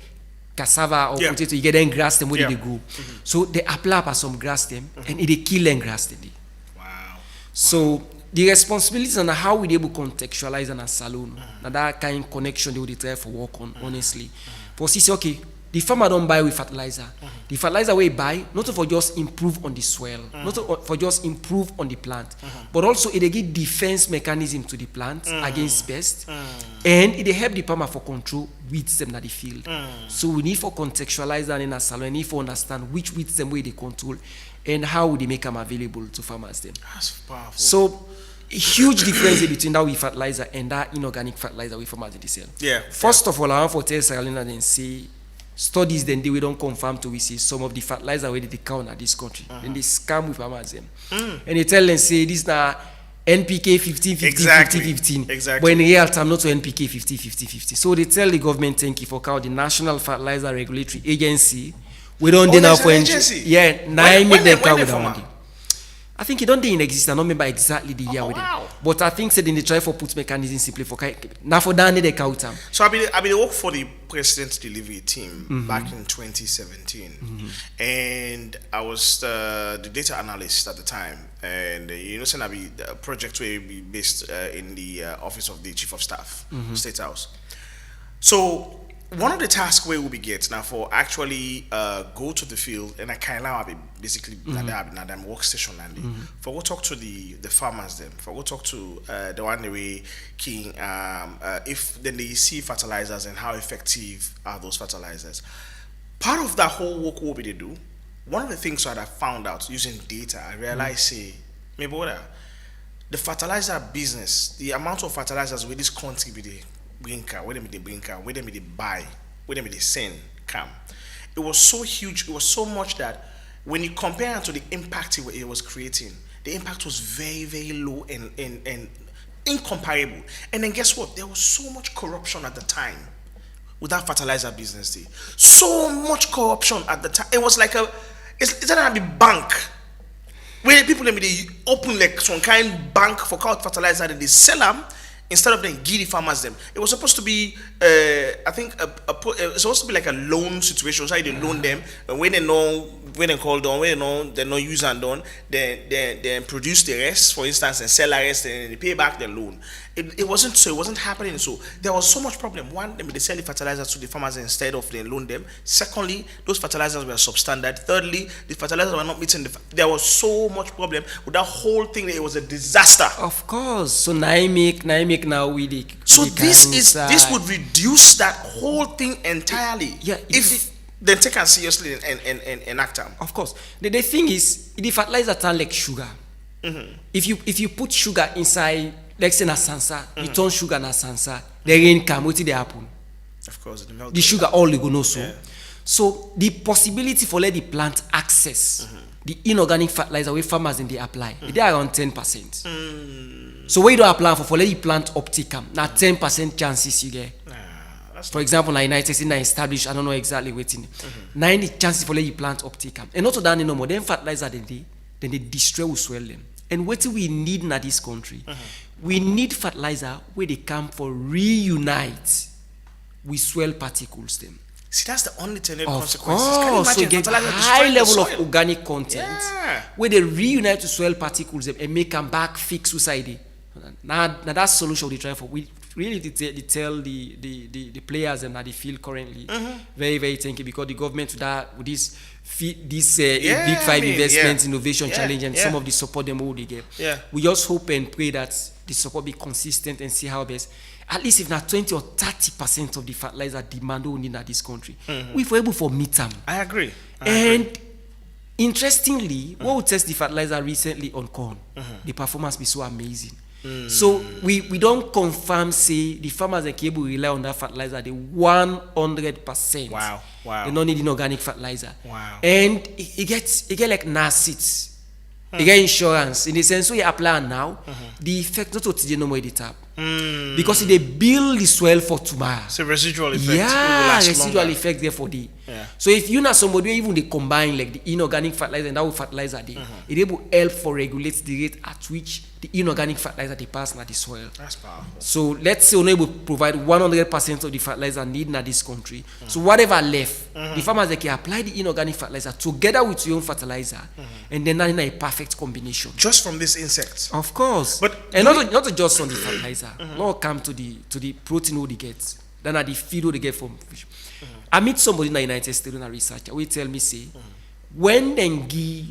cassava or potato, you get them grass them where they go. So they apply by some grass them and they kill them grass them. Wow. So the responsibilities on how we able to contextualize in a salon, now that kind of connection they would try for work on, honestly. For see, okay, the farmer don't buy with fertilizer. The fertilizer we buy, not for just improve on the soil, not for just improve on the plant, but also it give defense mechanism to the plant against pests, and it help the farmer for control weeds them in the field. So we need for contextualize that in a salon, we need for understand which weeds them way they control, and how they make them available to farmers them. That's powerful. So a huge difference between that with fertilizer and that inorganic fertilizer we farmers in the sell. First of all, I want to tell Saralina and say studies then we don't confirm to we see some of the fertilizer where they count at this country. Then they scam with farmers them. And they tell them say this now NPK 15. Exactly. But in real time not to NPK 50. So they tell the government thank you for count the National Fertilizer Regulatory Agency. We don't do now for agency. Yeah, now make them count with that. I think it don't in exist. I don't remember exactly the year with them. But I think said they try for put mechanism simply for now for that they count them. So I been work for the President's Delivery Team back in 2017, and I was the data analyst at the time. And you know, saying I be the project will be based in the office of the Chief of Staff, State House. So one of the tasks we will be get now for actually go to the field, and I can now be basically now them workstation and for go talk to the farmers them, for go talk to the one the way king if then they see fertilizers and how effective are those fertilizers. Part of that whole work what they do, one of the things that I found out using data, I realized say maybe what the fertilizer business, the amount of fertilizers with this country be the brinker, where they brinker, where they buy, where they send come. It was so huge, it was so much that when you compare it to the impact it was creating, the impact was very, very low and incomparable. And then guess what? There was so much corruption at the time with that fertilizer business day. So much corruption at the time. It was like it's not a bank where people they open like some kind bank for cow fertilizer and they sell them instead of them give the farmers them. It was supposed to be I think it's supposed to be like a loan situation. So they loan them, and when they know when they call down, when they know they're not use and done, then produce the rest, for instance, and sell the rest and they pay back the loan. It wasn't so. It wasn't happening. So there was so much problem. One, they sell the fertilizers to the farmers instead of they loan them. Secondly, those fertilizers were substandard. Thirdly, the fertilizers were not meeting there was so much problem with that whole thing. It was a disaster. Of course. So now with the so this would reduce that whole thing entirely. Yeah. If they take it seriously and enact them. Of course. The thing is, the fertilizer turn like sugar. If you put sugar inside, like say na sansa, you turn sugar na sansa, the rain come, what did happen? Of course, the sugar all you go know so. Yeah. So the possibility for let the plant access the inorganic fertilizer where farmers in they apply, they are around 10%. So when you don't apply for let the plant uptake come, now 10% chances you get. For example, in United States, I established, I don't know exactly what in 90 chances for let the plant uptake come. And not to that no more, then fertilizer then they destroy or swell them. And what we need in this country, we need fertilizer where they come for reunite with soil particles them. See, that's the only intended consequences. Course, so get high level of organic content where they reunite to soil particles and make them back fix society. Now that solution we try for. We really tell the players and that they feel currently very, very thank you because the government with this big five investment innovation challenge and some of the support them all they get. We just hope and pray that the support be consistent and see how best at least if not 20 or 30% of the fertilizer demand we need in this country, we were able to meet them. I agree. Interestingly, what we test the fertilizer recently on corn, the performance be so amazing. So we don't confirm say the farmers are able to rely on that fertilizer the 100%. Wow. They don't need inorganic fertilizer. Wow. And it gets like NASITs. You get insurance in the sense where you apply now, the effect not to no more the tap. Because they build the soil for tomorrow. So residual effect. Yeah, residual effect there for the. Yeah. So if you know somebody even they combine like the inorganic fertilizer and that will fertilizer they, it able help for regulate the rate at which the inorganic fertilizer they pass na the soil. That's powerful. So let's say we able provide 100% of the fertilizer needed in this country. So whatever left, the farmers they can apply the inorganic fertilizer together with your own fertilizer, and then that is a perfect combination. Just from these insects. Of course. But and not just on the fertilizer. Now come to the protein what they get. Then at the feed what they get from fish. I meet somebody in the United States, a researcher, who tell me say when they give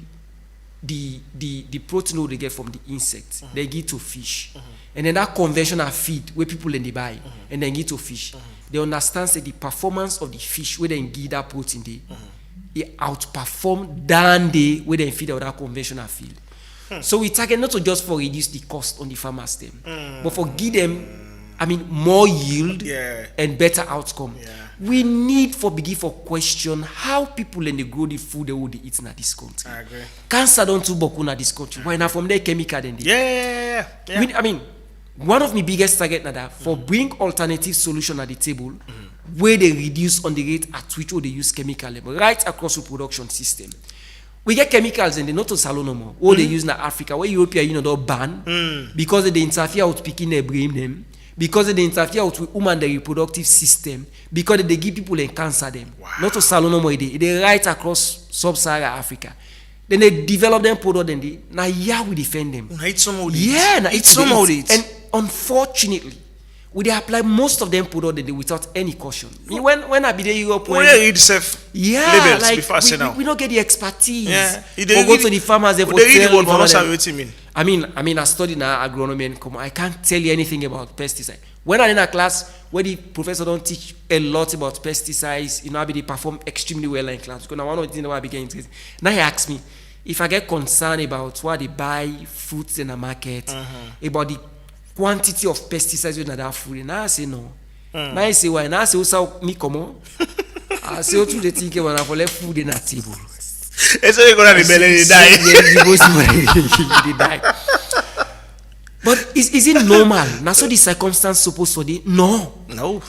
the protein what they get from the insects, they give to fish. And then that conventional feed where people in they buy and then give to fish. They understand say the performance of the fish where they give that protein they it outperform than they where they feed out that conventional feed. So we target not to just for reduce the cost on the farmers them, but for give them more yield and better outcome. Yeah. We need for begin for question how people in the grow the food they would eat in this country. I agree. Cancer don't too boku in this country. Why not from their chemical then? Yeah. One of my biggest target now that for bring alternative solution at the table where they reduce on the rate at which they use chemical level right across the production system. We get chemicals and they not to salon no more. What they use in Africa, where European Union don't ban because they interfere with picking their brain them, because they interfere with woman the reproductive system, because they give people and cancer them. Wow. Not to salon no more. They right across sub-Saharan Africa. Then they develop them product and they now we defend them. It's some of it. Yeah, it's some of it. And unfortunately, we apply most of them product without any caution. When I be there Europe, when you read self labels like before I say now. We don't get the expertise. Yeah. Or go to the farmers. They read the word, but not what you mean. I mean, I studied now agronomy and come. I can't tell you anything about pesticide. When I'm in a class where the professor don't teach a lot about pesticides, they perform extremely well in class. Because now one of the things that I began interested. Now he asks me if I get concerned about what they buy fruits in the market, about the quantity of pesticides in that food. And I say no. Now I say why? Now I say also me come on. I say what they think when I for left food in that table. It's only gonna rebel and they die. But is it normal? Now so the circumstance supposed for the no.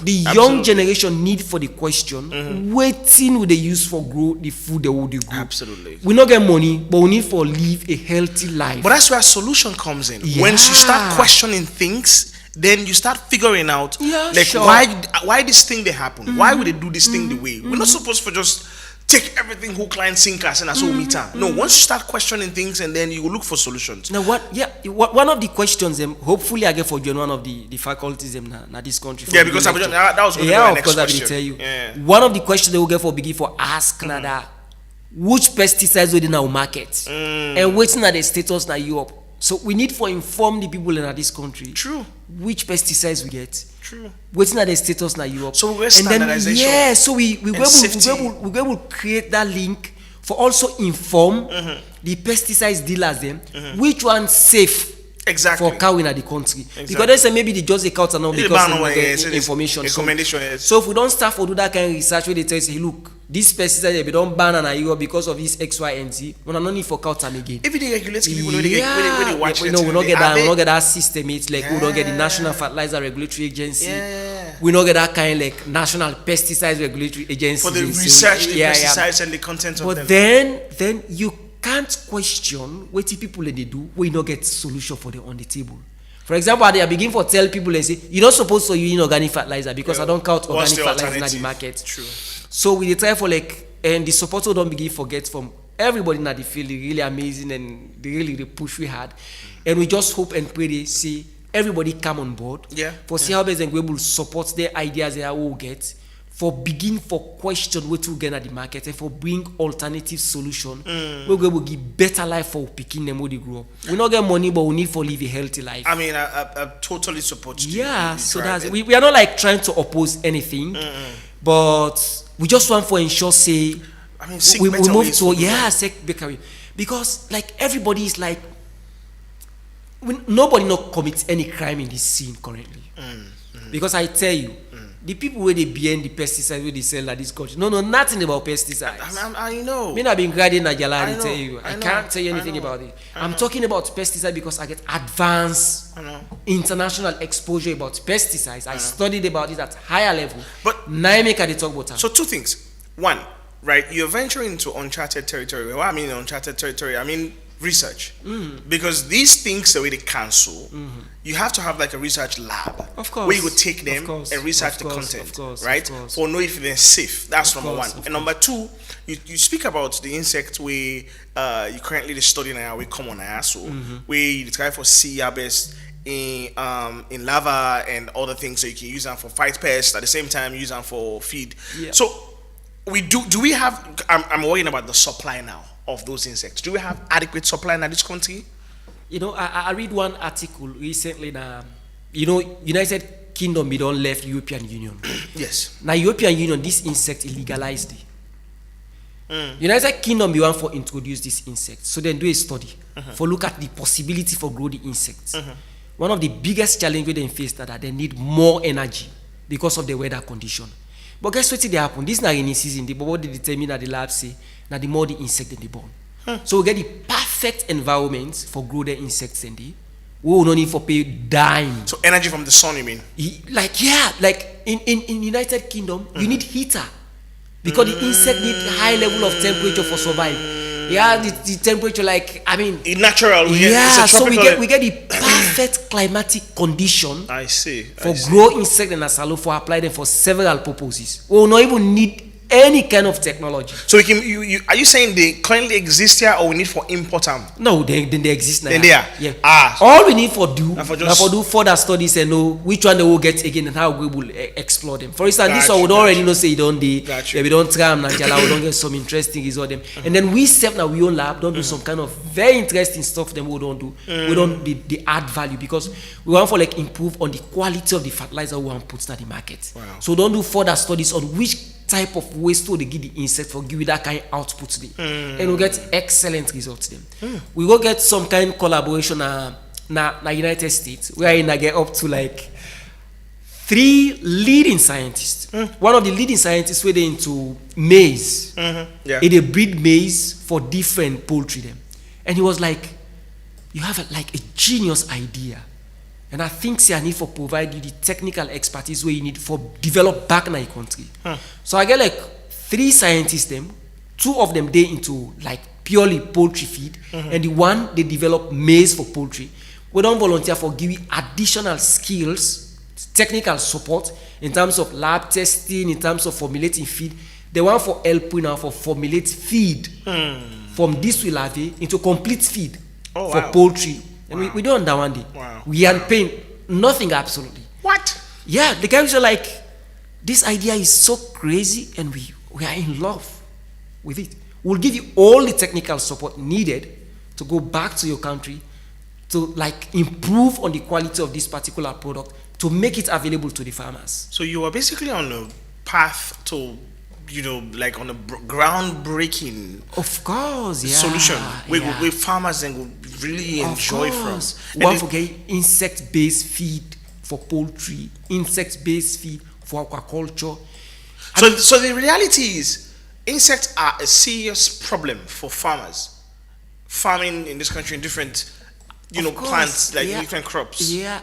The young generation need for the question. Waiting will they use for grow the food they will grow. Absolutely. We not get money, but we need for live a healthy life. But that's where a solution comes in. Yeah. Once you start questioning things, then you start figuring out why this thing they happen. Why would they do this thing the way? We're not supposed to just take everything hook, line, sinker, and that's all meter. No, once you start questioning things, and then you will look for solutions. Now, one of the questions, hopefully, I get for one of the faculties in this country. Yeah, because that was going to be my next question. I will tell you. One of the questions they will get for begin for ask that which pesticides within our market and waiting at the status in Europe. So we need for inform the people in this country. True. Which pesticides we get. True. Waiting at the status in Europe. So we're standardization. And then, so we go able to create that link for also inform the pesticides dealers them which one safe exactly for cow in the country. Because they say maybe they just the cows are not because of information. So if we don't start for do that kind of research where they tell us, hey, look, this pesticide they don't ban in Europe because of this X, Y, and Z. We don't need for cows again. If they regulate people, when they watch it, no, we don't get that. We don't get that system. It's like we don't get the National Fertilizer Regulatory Agency. We don't get that kind of like National Pesticides Regulatory Agency for the research, the pesticides, and the content of them. But then you can't question what people they do when you don't get solution for them on the table. For example, they begin for tell people and say you're not supposed to use inorganic fertilizer because I don't count organic fertilizer in the market. True. So we try for and the supporters don't begin forget from everybody in the field, really amazing and the push we had, and we just hope and pray they see everybody come on board. See how best and we able to support their ideas that we will get. For begin for question what to get at the market and for bring alternative solution, we're going to give better life for picking them when they grow up. We not get money, but we need for live a healthy life. I mean, I totally support you. Yeah, so that's it. We are not like trying to oppose anything, but we just want for ensure say we move to sick bakery because like everybody is like nobody not commits any crime in this scene currently. Because I tell you, the people where they behind the pesticides where they sell at this country, no, nothing about pesticides. I know. Me not been grading Najala, I tell you. I I know, can't tell you anything about it. I'm talking about pesticides because I get advanced international exposure about pesticides. I studied about it at higher level. But now make they talk about that. So two things. One, right, you're venturing into uncharted territory. What I mean uncharted territory, I mean research. Because these things the way they cancel, you have to have like a research lab. Of course. Where you would take them Of course. and research Of the course. content. Of course. Right? Of course. For know if they're safe. That's Of number course. one. Of And number two, you speak about the insect where you currently study now, we come on so where you try for sea best in lava and other things, so you can use them for fight pests at the same time use them for feed. Yeah. So we do we have I'm worrying about the supply now of those insects. Do we have adequate supply in this country? You know, I read one article recently that, you know, United Kingdom, we don't left European Union. Yes. Now, European Union, this insect illegalized it. United Kingdom, we want for introduce this insect. So then do a study for look at the possibility for grow the insects. One of the biggest challenges they face that they need more energy because of the weather condition. But guess what they happen? This is not rainy season. The what they determine that the lab say that the more the insect than the born. So we get the perfect environment for grow the insects in the. We will not need for pay dime. So energy from the sun, you mean? Like in United Kingdom, you need heater because the insect need high level of temperature for survive. Yeah, the temperature In natural, so we get the perfect climatic condition. I see. For grow insect and asalo for apply them for several purposes. We will not even need any kind of technology. So we can are you saying they currently exist here or we need for import them? No, they exist now. Then they are. Yeah. All we need for do for do further studies and know which one they will get again and how we will explore them. For instance, this one we don't already know say don't they. Yeah, we don't try them we don't get some interesting result them. And then we step now we own lab, don't do some kind of very interesting stuff them we don't do. We don't the add value because we want for like improve on the quality of the fertilizer we want to put in the market. Wow. So don't do further studies on which type of waste to they give the insect for give you that kind of output to them. And we'll get excellent results them. We will get some kind of collaboration na United States where I get up to like 3 leading scientists. One of the leading scientists were into maize. They breed maize for different poultry them. And he was like, you have a genius idea. And I think I need for provide you the technical expertise where you need for develop back in your country. So I get like 3 scientists them, 2 of them they into like purely poultry feed, and the one they develop maize for poultry. We don't volunteer for give you additional skills, technical support in terms of lab testing, in terms of formulating feed. The one for helping now for formulate feed from this we have into complete feed for poultry. And we don't understand it. Wow. We aren't paying nothing absolutely. What? Yeah, the guys are like, this idea is so crazy and we are in love with it. We'll give you all the technical support needed to go back to your country to like improve on the quality of this particular product to make it available to the farmers. So you are basically on a path to, like on a groundbreaking of course, solution where farmers then will really enjoy from. One forget insect-based feed for poultry, insect-based feed for aquaculture. So the reality is, insects are a serious problem for farmers. Farming in this country in different, plants like different crops. Yeah.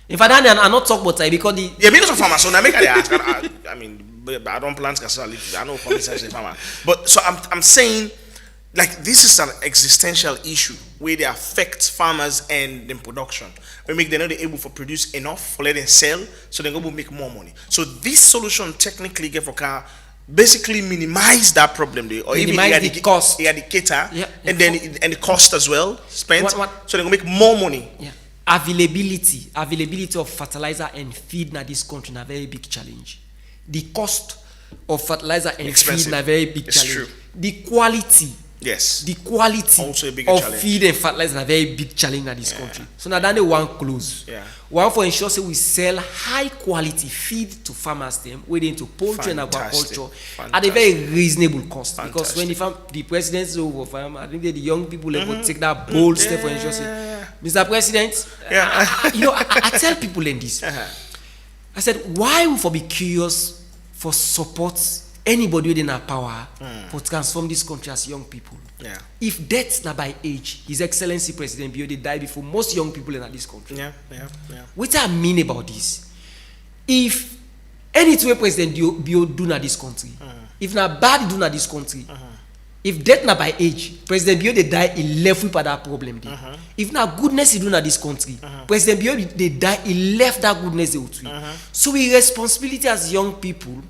In fact, I'm not talking about that because because of farmers. So now make ask. I don't plant cassava. I know farmers are farmer. But so I'm saying, like, this is an existential issue where they affect farmers and the production. We make them not able to produce enough for let them sell, so they're going to make more money. So this solution technically get for car basically minimize that problem there, or minimize even the cost, indicator, yeah, and then the cost as well spent. So they're going to make more money. Yeah. Availability of fertilizer and feed in this country is a very big challenge. The cost of fertilizer and feed is a very big challenge. True. The quality also a bigger of challenge. Feed and fertilizer is a very big challenge in this country. So now that they want close. Yeah. One for ensure say we sell high quality feed to farmers them whether into poultry and aquaculture at a very reasonable cost. Because when the president is over farm, I think that the young people will take that bold step for ensure say Mr. President, I tell people in this. I said, why we for be curious for support anybody within our power for transform this country as young people? Yeah. If death's not by age, His Excellency President Bio, they die before most young people in this country. Yeah. What I mean about this, if anything President Bio do na this country, if na bad do na this country, if death na by age, President Bio they die, he left with that problem. If na goodness he do na this country, President Bio they die, he left that goodness they would. So we responsibility as young people.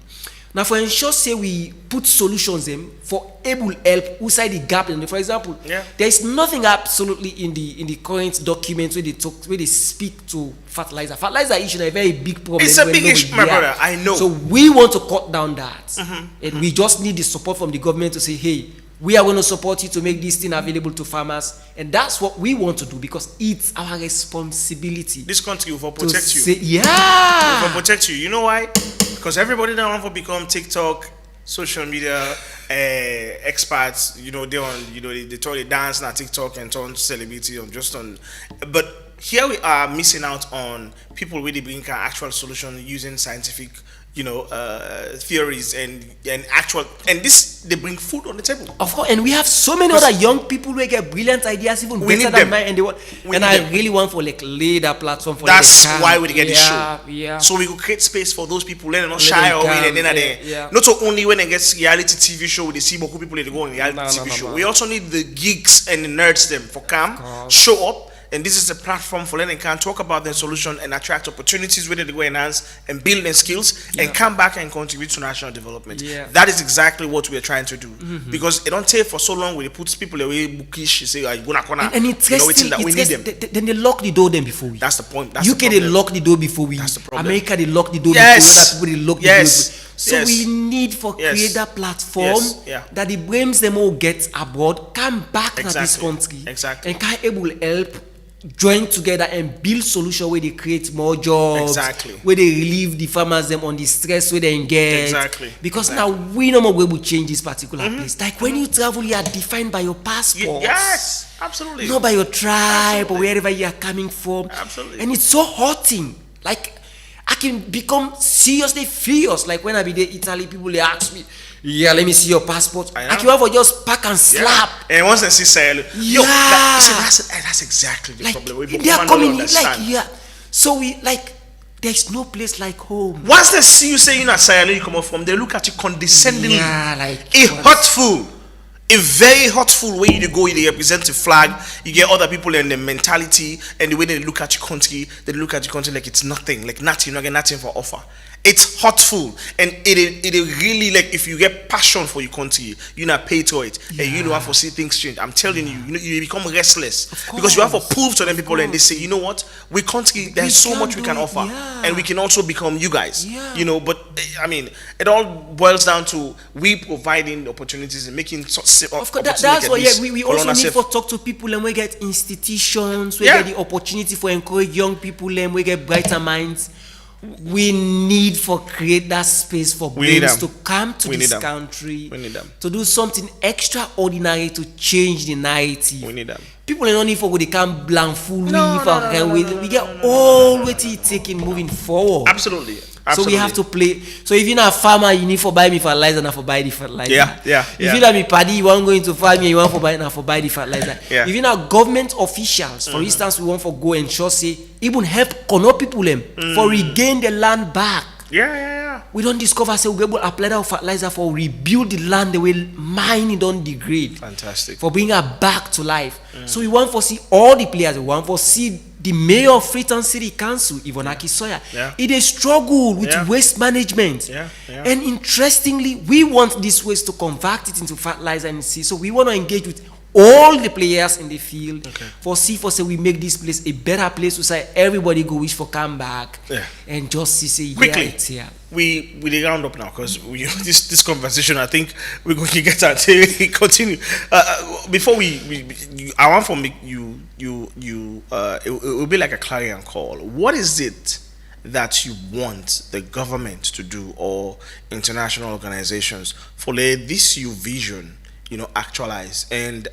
Now, for ensure, say we put solutions in for able help outside the gap. And for example, there is nothing absolutely in the current documents where they speak to fertilizer. Fertilizer issue is a very big problem. It's a big issue, my brother. I know. So we want to cut down that, and we just need the support from the government to say, hey, we are going to support you to make this thing available to farmers, and that's what we want to do because it's our responsibility. This country will protect you. Say, yeah, will protect you. You know why? Because everybody now want to become TikTok, social media experts. They try to dance on TikTok and turn celebrity but here we are missing out on people really bring an actual solution using scientific theories and this they bring food on the table. Of course, and we have so many other young people who get brilliant ideas, even better than mine, and I really want for lay that platform for. That's why we get the show. Yeah. So we could create space for those people. Let them not shy away, and then not only when they get reality TV show, they see more people they go on reality TV show. We also need the geeks and the nerds them for come show up. And this is a platform for letting can talk about their solution and attract opportunities where they go enhance and build their skills and come back and contribute to national development. Yeah. That is exactly what we are trying to do. Because it don't take for so long when it puts people away bookish, say, and interesting, that we need them. Then they lock the door then before we. That's the point. UK they lock the door before we. That's the problem. America they lock the door before we. Other people they lock the door before. So we need for create that platform that the brains them all get abroad, come back to this country and can able help join together and build solution where they create more jobs, where they relieve the farmers them on the stress where they engage. Because now we no more able to change this particular place. Like when you travel, you are defined by your passport. Yes, absolutely. Not by your tribe or wherever you are coming from. Absolutely. And it's so hurting. Like I can become seriously furious. Like when I be there, Italy, people they ask me, yeah, let me see your passport. I can for just pack and slap. And once they see Sahel, that's exactly the problem. They are coming in So we there's no place like home. Once they see you saying that Sahel you come up from, they look at you condescendingly. A very hurtful way you go, you represent a flag, you get other people and the mentality and the way they look at your country, they look at your country like it's nothing, like nothing, you don't get nothing for offer. It's hurtful and it really like if you get passion for your country, you not pay to it and you don't have to see things change. I'm telling you become restless because you have to prove to them people and they say, you know what, we country there's so much we can offer and we can also become you guys. But I mean it all boils down to we providing opportunities and making of course that's why we also need to talk to people and we get institutions, we get the opportunity for encourage young people and we get brighter minds. We need for create that space for brains to come to this country to do something extraordinary to change the narrative. We need them. People don't need for they can't blindfold we get all what it taking moving forward. Absolutely. So we have to play. So if you're not a farmer, you need to buy me fertilizer, not for buy the fertilizer. If you're not a paddy, you want going to farm me, you want to buy not for buy the fertilizer. If you're not government officials, for instance, we want for go and show say even help connect people them for regain the land back. We don't discover say we able to apply that fertilizer for rebuild the land the way mining don't degrade. Fantastic. For bringing her back to life. So we want to see all the players. We want to see the mayor of Freetown City Council, Ivonaki Soya. It is struggle with waste management. And interestingly, we want this waste to convert it into fertilizer and seed. So we want to engage with all the players in the field for say we make this place a better place to say everybody go wish for come back and just see quickly it's here. We round up now because this conversation I think we're going to get at it continue before I want from you it will be like a clarion call. What is it that you want the government to do or international organizations for this your vision actualize and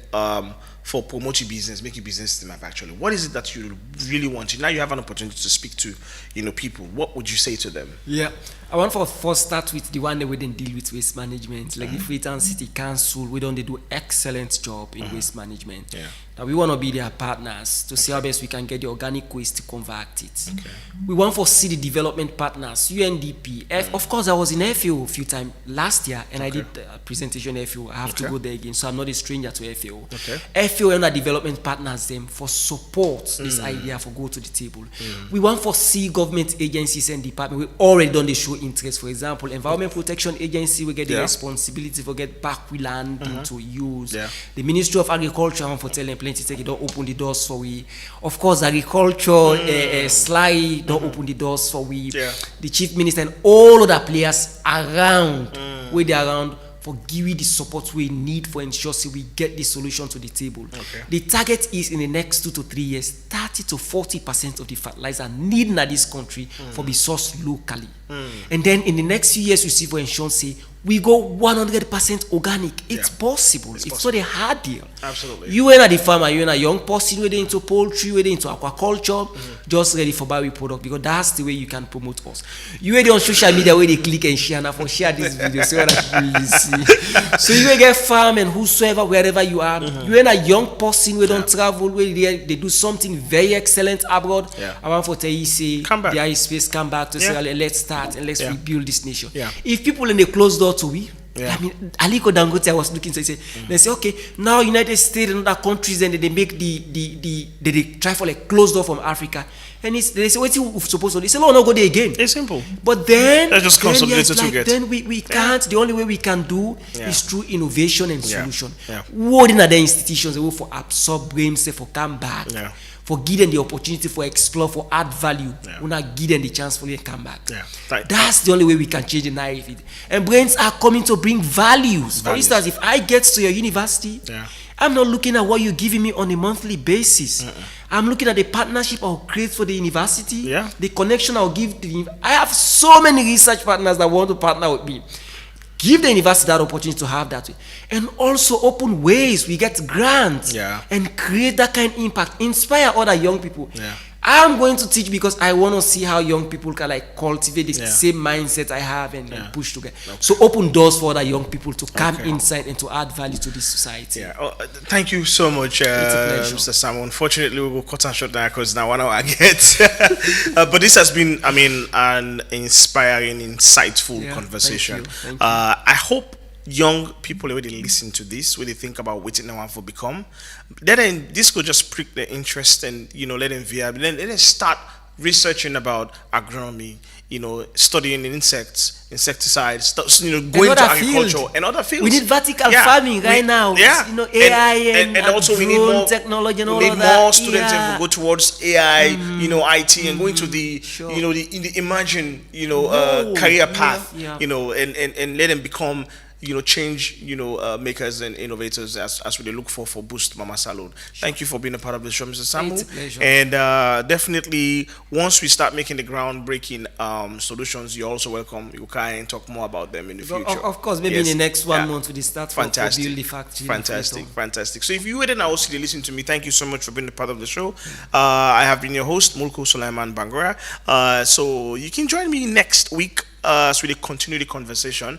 for promote your business, make your business stand up actually? What is it that you really want? Now you have an opportunity to speak to, people. What would you say to them? Yeah, I want to first start with the one that we didn't deal with waste management. Like the Freetown City Council, we don't they do excellent job in waste management. Yeah. Now we want to be their partners to see how best we can get the organic waste to convert it. Okay. We want to see the development partners, UNDP. Of course, I was in FAO a few times last year, and I did a presentation at FAO. I have to go there again, so I'm not a stranger to FAO. Okay. FAO and our development partners them for support this idea for go to the table. We want to see government agencies and departments. We already done the show interest. For example, Environment Protection Agency we get the responsibility for get back we land into use. Yeah. The Ministry of Agriculture and for telling plenty take it don't open the doors for we. Of course, agriculture Sly don't open the doors for we. Yeah. The Chief Minister and all other players around where they around for giving the support we need for ensure so we get the solution to the table. Okay. The target is in the next 2 to 3 years, 30 to 40% of the fertilizer needed in this country for be sourced locally. And then in the next few years, we see for ensure say we go 100% organic. It's possible. It's not a hard deal. Absolutely. You ain't a the farmer, you ain't a young person, whether into poultry, whether into aquaculture, just ready for buy product because that's the way you can promote us. You ain't on social media where they click and share now for share this video so that people will see. So you will get farm and whosoever, wherever you are, you ain't a young person where don't travel, where they do something very excellent abroad. I want for tell you say come back. There is space, come back to say let's start and let's rebuild this nation. If people in the closed door to we. I mean, Aliko Dangote, I was looking, so they say, okay, now United States and other countries, and they make they try for like closed door from Africa, and they say, what's you supposed to do? They say, no, not go there again. It's simple. But then, let's just consolidate it like, then we can't. The only way we can do is through innovation and solution. What in other institutions they will for absorb brains, say for come back. For give them the opportunity for explore, for add value. We not give them the chance for them to come back. That's the only way we can change the narrative. And brains are coming to bring values. For instance, if I get to your university, I'm not looking at what you're giving me on a monthly basis. I'm looking at the partnership I'll create for the university, the connection I'll give to the I have so many research partners that want to partner with me. Give the university that opportunity to have that way. And also open ways we get grants and create that kind of impact. Inspire other young people. I'm going to teach because I want to see how young people can like cultivate the same mindset I have and push together. So open doors for other young people to come inside and to add value to this society. Thank you so much, Mr. Samu. Unfortunately, we will cut and short now because now 1 hour I get. But this has been, I mean, an inspiring, insightful conversation. Thank you. I hope young people already listen to this, where they think about what they want to become. Then this could just prick their interest and let them veer. Then let them start researching about agronomy, studying insects, insecticides, going to agriculture and other fields. We need vertical farming right now. AI and also we need more technology and all we of need that. more students to go towards AI, IT, and going to the the emerging career path, and let them become change, makers and innovators as we look for Boost Mama Salud. Thank you for being a part of the show, Mr. Samu. It's a pleasure. And definitely, once we start making the groundbreaking solutions, you're also welcome. You can talk more about them in the future. Of course, maybe in the next 1 month we start for build the factory. Fantastic. So if you were also listen to me, thank you so much for being a part of the show. I have been your host, Mulku Sulaiman Bangura. So you can join me next week as we continue the conversation.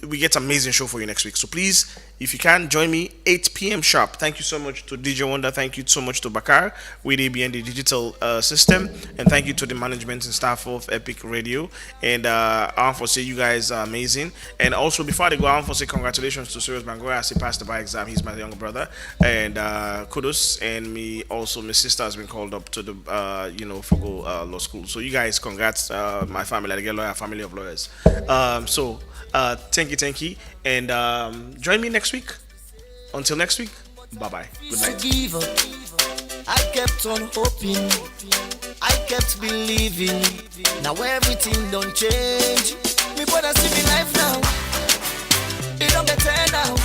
We get an amazing show for you next week. So please, if you can, join me 8 p.m. sharp. Thank you so much to DJ Wonder. Thank you so much to Bakar, with behind the digital system. And thank you to the management and staff of Epic Radio. And I want to say you guys are amazing. And also, before I go, I want to say congratulations to Cyrus Bangura as he passed the bar exam. He's my younger brother. And kudos. And my sister has been called up to the, Fogo Law School. So you guys, congrats, my family. I get lawyer, family of lawyers. Thank you. And join me next week. Until next week, bye-bye. Good night. I kept on hoping, I kept believing. Now everything don't change. Me brother see me life now. It don't better now.